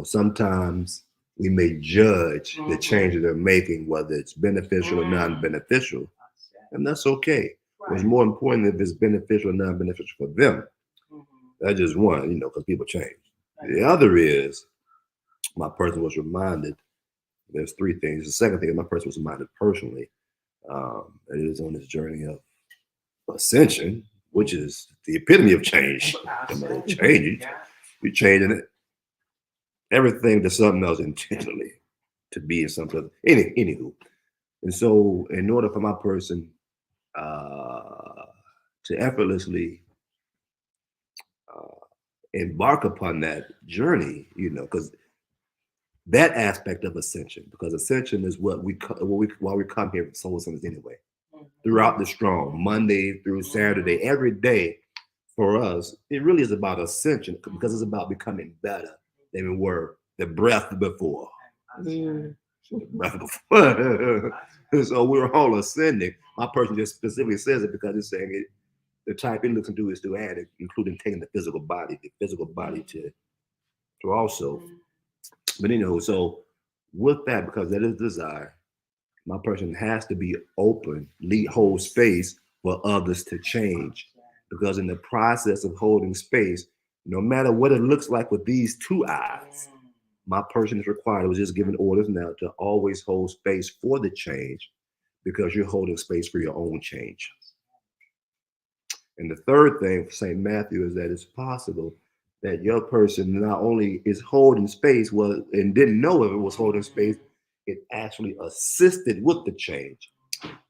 sometimes we may judge the change that they're making, whether it's beneficial or non-beneficial, and that's okay. Right. What's more important if it's beneficial or non-beneficial for them. That's just one, because people change. Right. The other is, my person was reminded, there's three things. The second thing is my person was reminded personally, it is on this journey of ascension, which is the epitome of change. Change, you're changing it. Everything to something else intentionally to be in something. Anywho. And so in order for my person to effortlessly embark upon that journey, because that aspect of ascension, because ascension is why we come here for Soul Centers anyway. Throughout the strong, Monday through Saturday, every day for us, it really is about ascension because it's about becoming better than we were the breath before. The breath before. So we're all ascending. My person just specifically says it because it's saying it. The type it looks into is to add it, including taking the physical body to also. But so with that, because that is desire, my person has to be open, hold space for others to change. Because in the process of holding space, no matter what it looks like with these two eyes, my person is required, I was just giving orders now, to always hold space for the change, because you're holding space for your own change. And the third thing for St. Matthew is that it's possible that your person not only is holding space, and didn't know if it was holding space, it actually assisted with the change.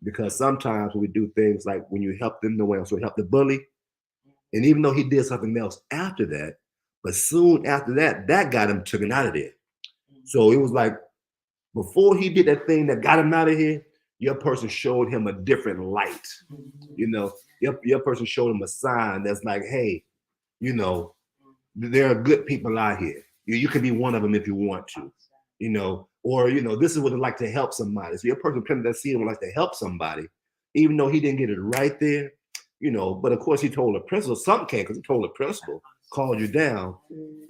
Because sometimes when we do things like when you help them, no one else will help the bully. And even though he did something else after that, but soon after that, that got him taken out of there. So it was like before he did that thing that got him out of here, your person showed him a different light. You know, your person showed him a sign that's like, hey, you know, there are good people out here. You can be one of them if you want to, you know, or, you know, this is what it's like to help somebody. So your person planted that seed and would like to help somebody, even though he didn't get it right there, you know, but of course he told the principal, something came because he told the principal, called you down.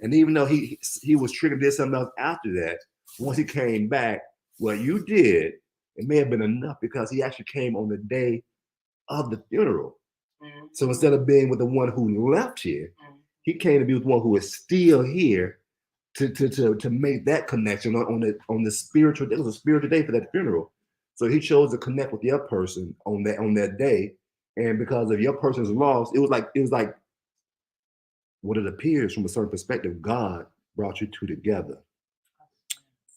And even though he was triggered, did something else after that, once he came back, what you did, it may have been enough because he actually came on the day of the funeral. So instead of being with the one who left here, he came to be with one who is still here to make that connection on the spiritual day. It was a spiritual day for that funeral. So he chose to connect with your person on that day. And because of your person's loss, it was like what it appears from a certain perspective, God brought you two together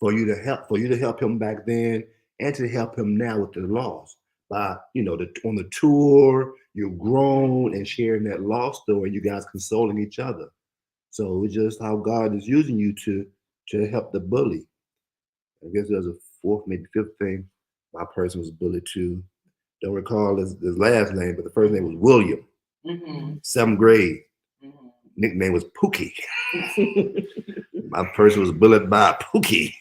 for you to help him back then and to help him now with the loss. By, you know, on the tour, you've grown and sharing that loss story, you guys consoling each other. So it's just how God is using you to help the bully. I guess there's a fourth, maybe fifth thing. My person was bullied too. Don't recall his last name, but the first name was William. 7th grade. Nickname was Pookie. My person was bullied by Pookie.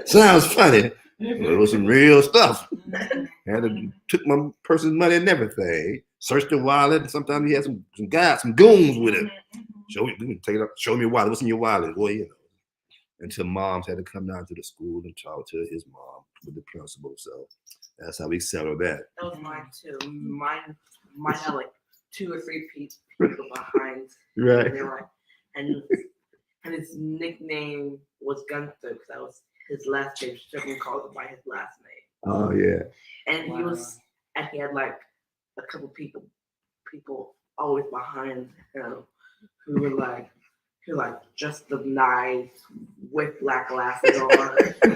Sounds funny. But it was some real stuff. Took my person's money and everything. Searched the wallet. And sometimes he had some guys, some goons with him. Show me your wallet. What's in your wallet? Well, you know. Until moms had to come down to the school and talk to his mom with the principal. So that's how we settled that. That was mine too. Mine had like 2 or 3 people behind. Right. And they were like, and his nickname was Gunther because that was his last name. So everyone called him by his last name. Oh yeah. And he had like a couple people always behind him who were like just the nice with black glasses on.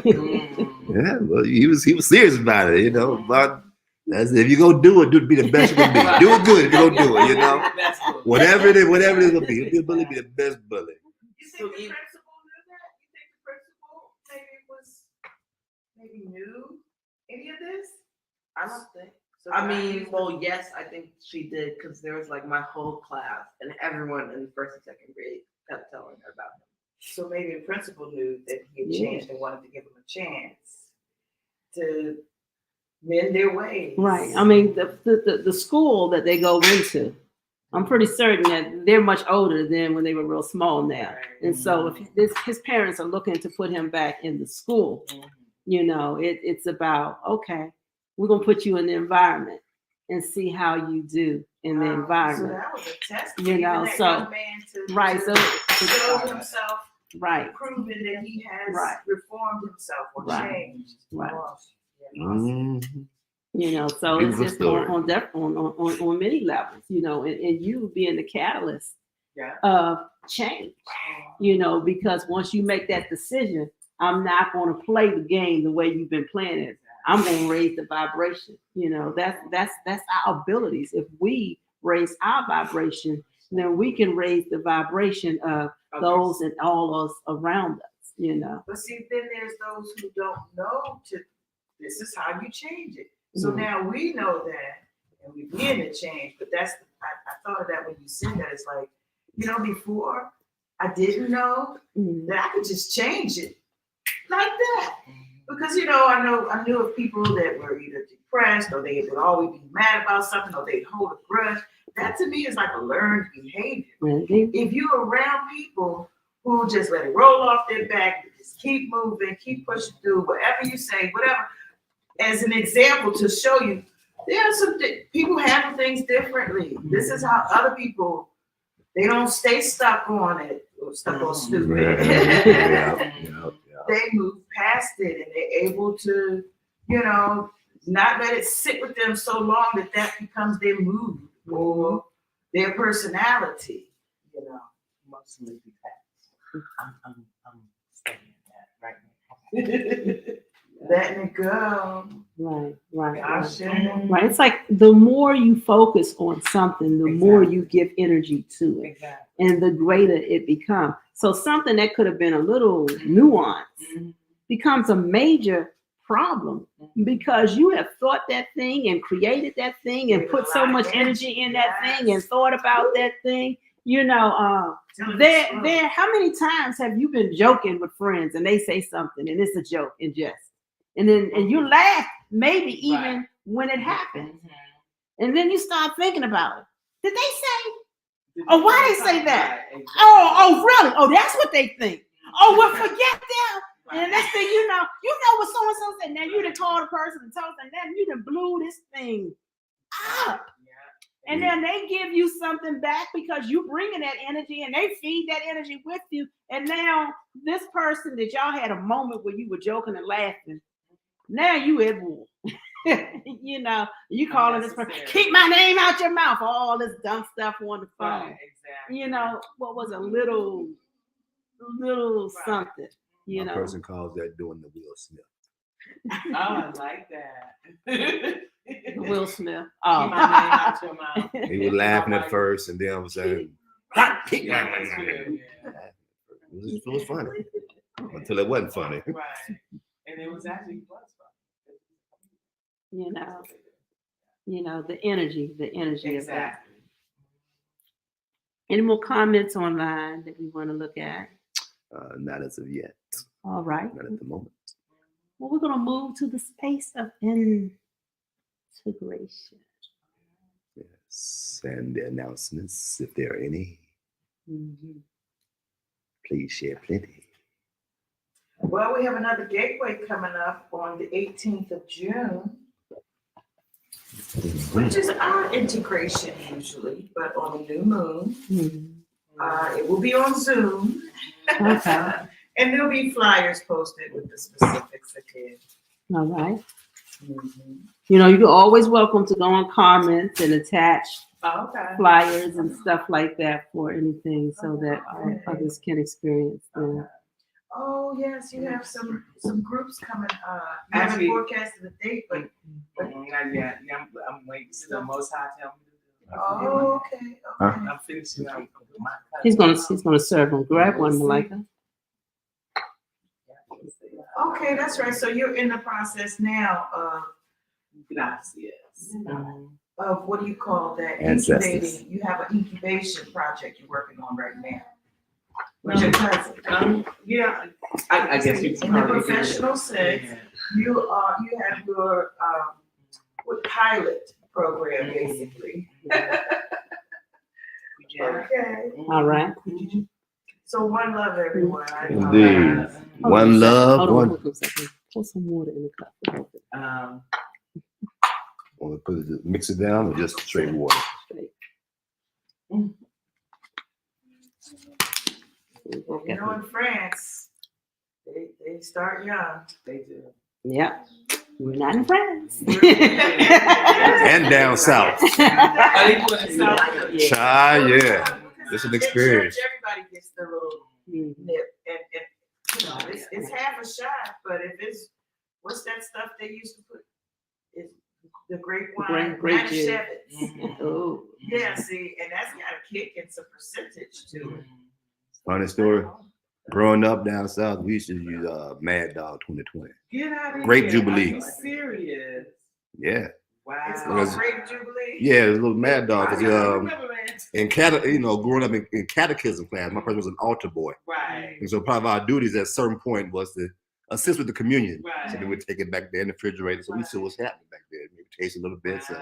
Yeah, well, he was serious about it, you know. But that's if you go do it, be the best you can be. Do it good if you go do it, you know. Whatever it is gonna be. If you're a bully, be the best bully. You think the principal knew that? You think the principal maybe knew any of this? I don't think. So I mean, well, yes, I think she did because there was like my whole class and everyone in 1st and 2nd grade kept telling her about him. So maybe the principal knew that he had changed and wanted to give him a chance to mend their ways. Right. I mean, the school that they go into, I'm pretty certain that they're much older than when they were real small now. And so if his parents are looking to put him back in the school, you know, it's about, okay, we're going to put you in the environment and see how you do in the environment. So that was a test. You know, that so, young man to show himself, right, proving that he has reformed himself or changed. Right. Mm-hmm. You know, so it's just on many levels, you know, and you being the catalyst of change, you know, because once you make that decision, I'm not going to play the game the way you've been playing it. I'm going to raise the vibration. You know, that's our abilities. If we raise our vibration, then we can raise the vibration of those and all us around us, you know. But see, then there's those who don't know this is how you change it. So now we know that and we begin to change. But I thought of that when you said that. It's like, you know, before I didn't know that I could just change it like that. Because, you know, I knew of people that were either depressed or they would always be mad about something or they'd hold a grudge. That to me is like a learned behavior. If you're around people who just let it roll off their back, just keep moving, keep pushing through, whatever you say, whatever, as an example to show you, there are some people handle things differently. This is how other people, they don't stay stuck on it or stuck on stupid. They move past it and they're able to, you know, not let it sit with them so long that becomes their mood or their personality, you know. Mostly because I'm studying that right now. Letting it go. Right. Right. I Right. share. Right. It's like the more you focus on something, the more you give energy to it, Exactly. and the greater it becomes. So something that could have been a little nuance becomes a major problem because you have thought that thing and created that thing and put so much energy in that thing and thought about that thing. You know, there. How many times have you been joking with friends and they say something and it's a joke and jest, and you laugh maybe even when it happens, and then you start thinking about it. Did they say? Oh, why they say that? Right, exactly. Oh, really? Oh, that's what they think. Oh, well, forget them. And the next thing you know what so and so said. Now you done called a person and told them that, and you done blew this thing up. And then they give you something back because you bringing that energy, and they feed that energy with you. And now this person that y'all had a moment where you were joking and laughing, now you at war. You know, you calling this person, keep my name out your mouth, all this dumb stuff on the phone. Right, exactly. You know, what was a little something. You know, person calls that doing the Will Smith. Oh, I like that. Will Smith. Keep Oh, my name out your mouth. He was laughing at first, and then I was saying, Yeah, that's good. it was funny until it wasn't funny. Right. And it was actually funny. you know, the energy of that. Exactly. Any more comments online that we want to look at? Not as of yet. All right. Not at the moment. Well, we're going to move to the space of integration. Yes, and the announcements, if there are any, please share plenty. Well, we have another gateway coming up on the 18th of June, which is our integration usually, but on the new moon. It will be on Zoom. Okay. And there'll be flyers posted with the specifics again. All right. You know, you're always welcome to go on comments and attach flyers and stuff like that for anything so that others can experience them. Oh, yes, you have some groups coming. I Actually- haven't forecasted the date, but. Not yet. I'm waiting to the Most High tell me to do it. Oh, okay. I'm finishing up my He's gonna serve them. Grab one, Malika. Okay, that's right. So you're in the process now Gracias. of what do you call that? Ancestors. Incubating. You have an incubation project you're working on right now. With your cousin. Yeah, I guess you In the professional sense, you have your pilot program basically. Okay. All right. So one love, everyone. Indeed. One love, Hold on, one. hold on a second. Pour some water in the cup. Want to mix it down or just straight water? You know, in France, they start young. They do. Yeah. We're not in France. And down south. Yeah. Yeah. It's an experience. Everybody gets the little nip, and you know, it's half a shot. But if it's what's that stuff they used to put? It's the grape wine, grape juice. Oh, yeah. See, and that's got a kick and some percentage to it. Funny story. Growing up down south, we used to use Mad Dog 2020. Get out of Grape here. Jubilee. Are you serious? Yeah. Wow. It's called Grape Jubilee. Yeah, it was a little Mad Dog. I 'Cause, remember that. growing up in catechism class, my person was an altar boy. Right. And so part of our duties at a certain point was to assist with the communion. Right. So then we'd take it back there in the refrigerator. So we see what's happening back there. Maybe taste a little bit. So.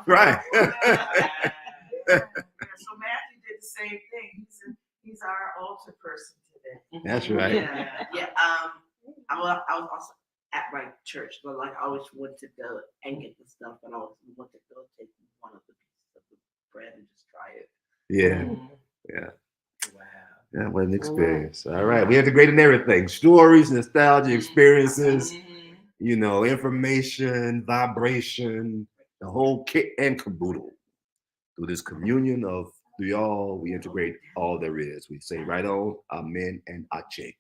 Right. So Matthew did the same thing. He's our altar person today. That's right. Yeah. I was also at my church, but like I always wanted to go and get the stuff, but I always wanted to go take one of the pieces of the bread and just try it. Yeah. Yeah. Wow. That was an experience. All right. We integrated everything. Stories, nostalgia, experiences, information, vibration, the whole kit and caboodle. Through this communion of the all, we integrate all there is. We say right on, amen, and ache.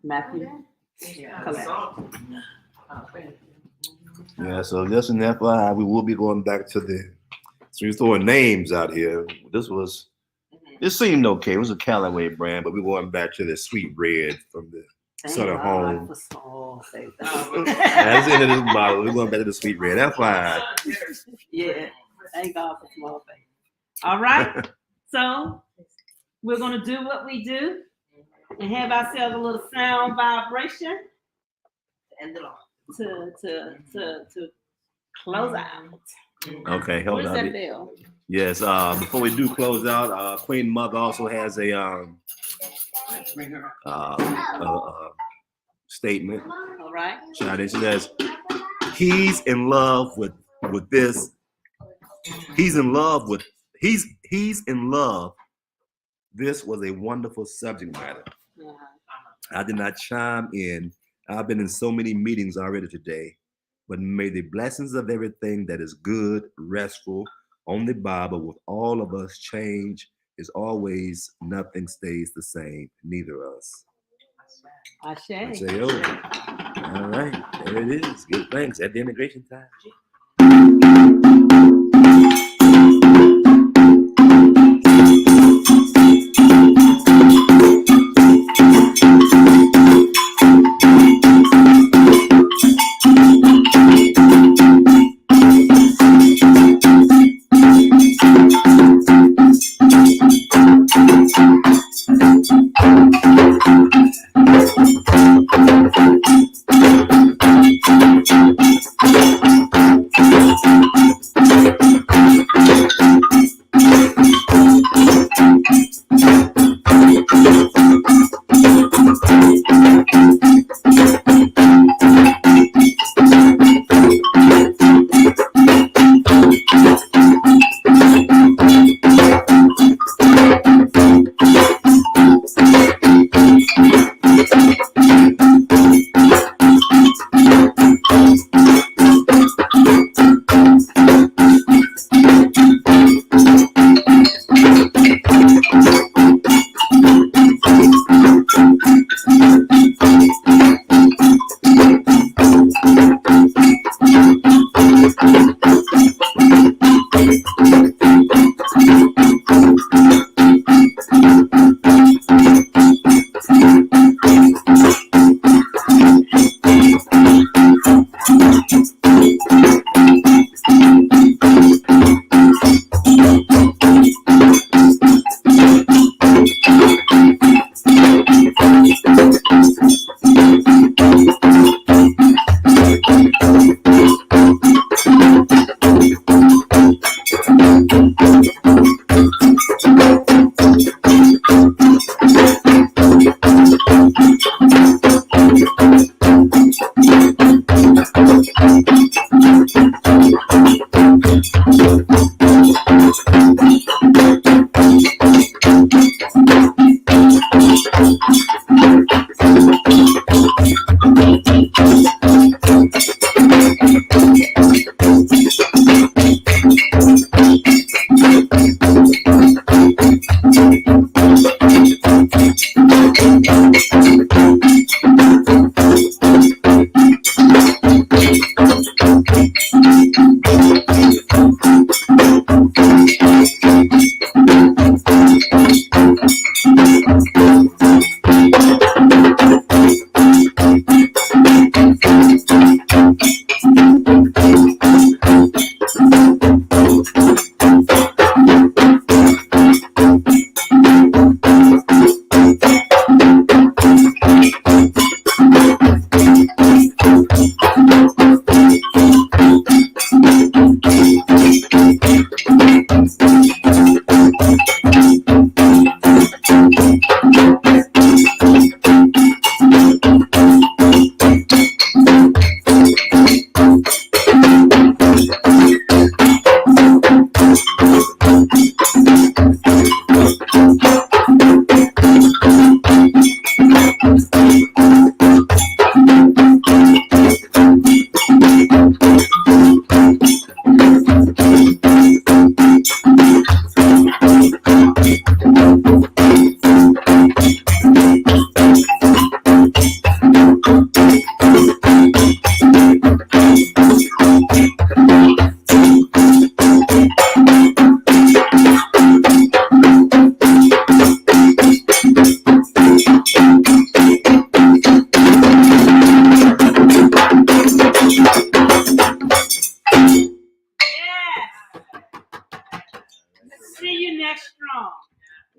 Matthew. Yeah, Collect. so- Yeah, so just an FYI, we will be going back to the, so we're throwing names out here. It seemed okay. It was a Callaway brand, but we're going back to the sweet bread from the Sutter Home. That's the end of this bottle. We're going back to the sweet bread. FYI. Yeah, thank God for small faith. All right, so we're gonna do what we do and have ourselves a little sound vibration End it off. to close out. Okay, hold Where's on. that bell? Yes, before we do close out, Queen Mother also has a statement. All right. She says, he's in love with this. He's in love. This was a wonderful subject matter. I did not chime in. I've been in so many meetings already today, but may the blessings of everything that is good, restful, on the Bible with all of us change is always nothing stays the same, neither us. Ashe. All right, there it is. Give thanks at the integration time.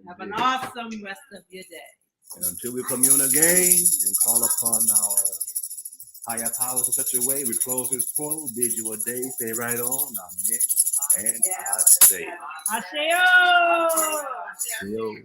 Have an awesome rest of your day. And until we commune again and call upon our higher powers in such a way, we close this portal, bid you a day, stay right on. Amen. And I say, Asheo! yo.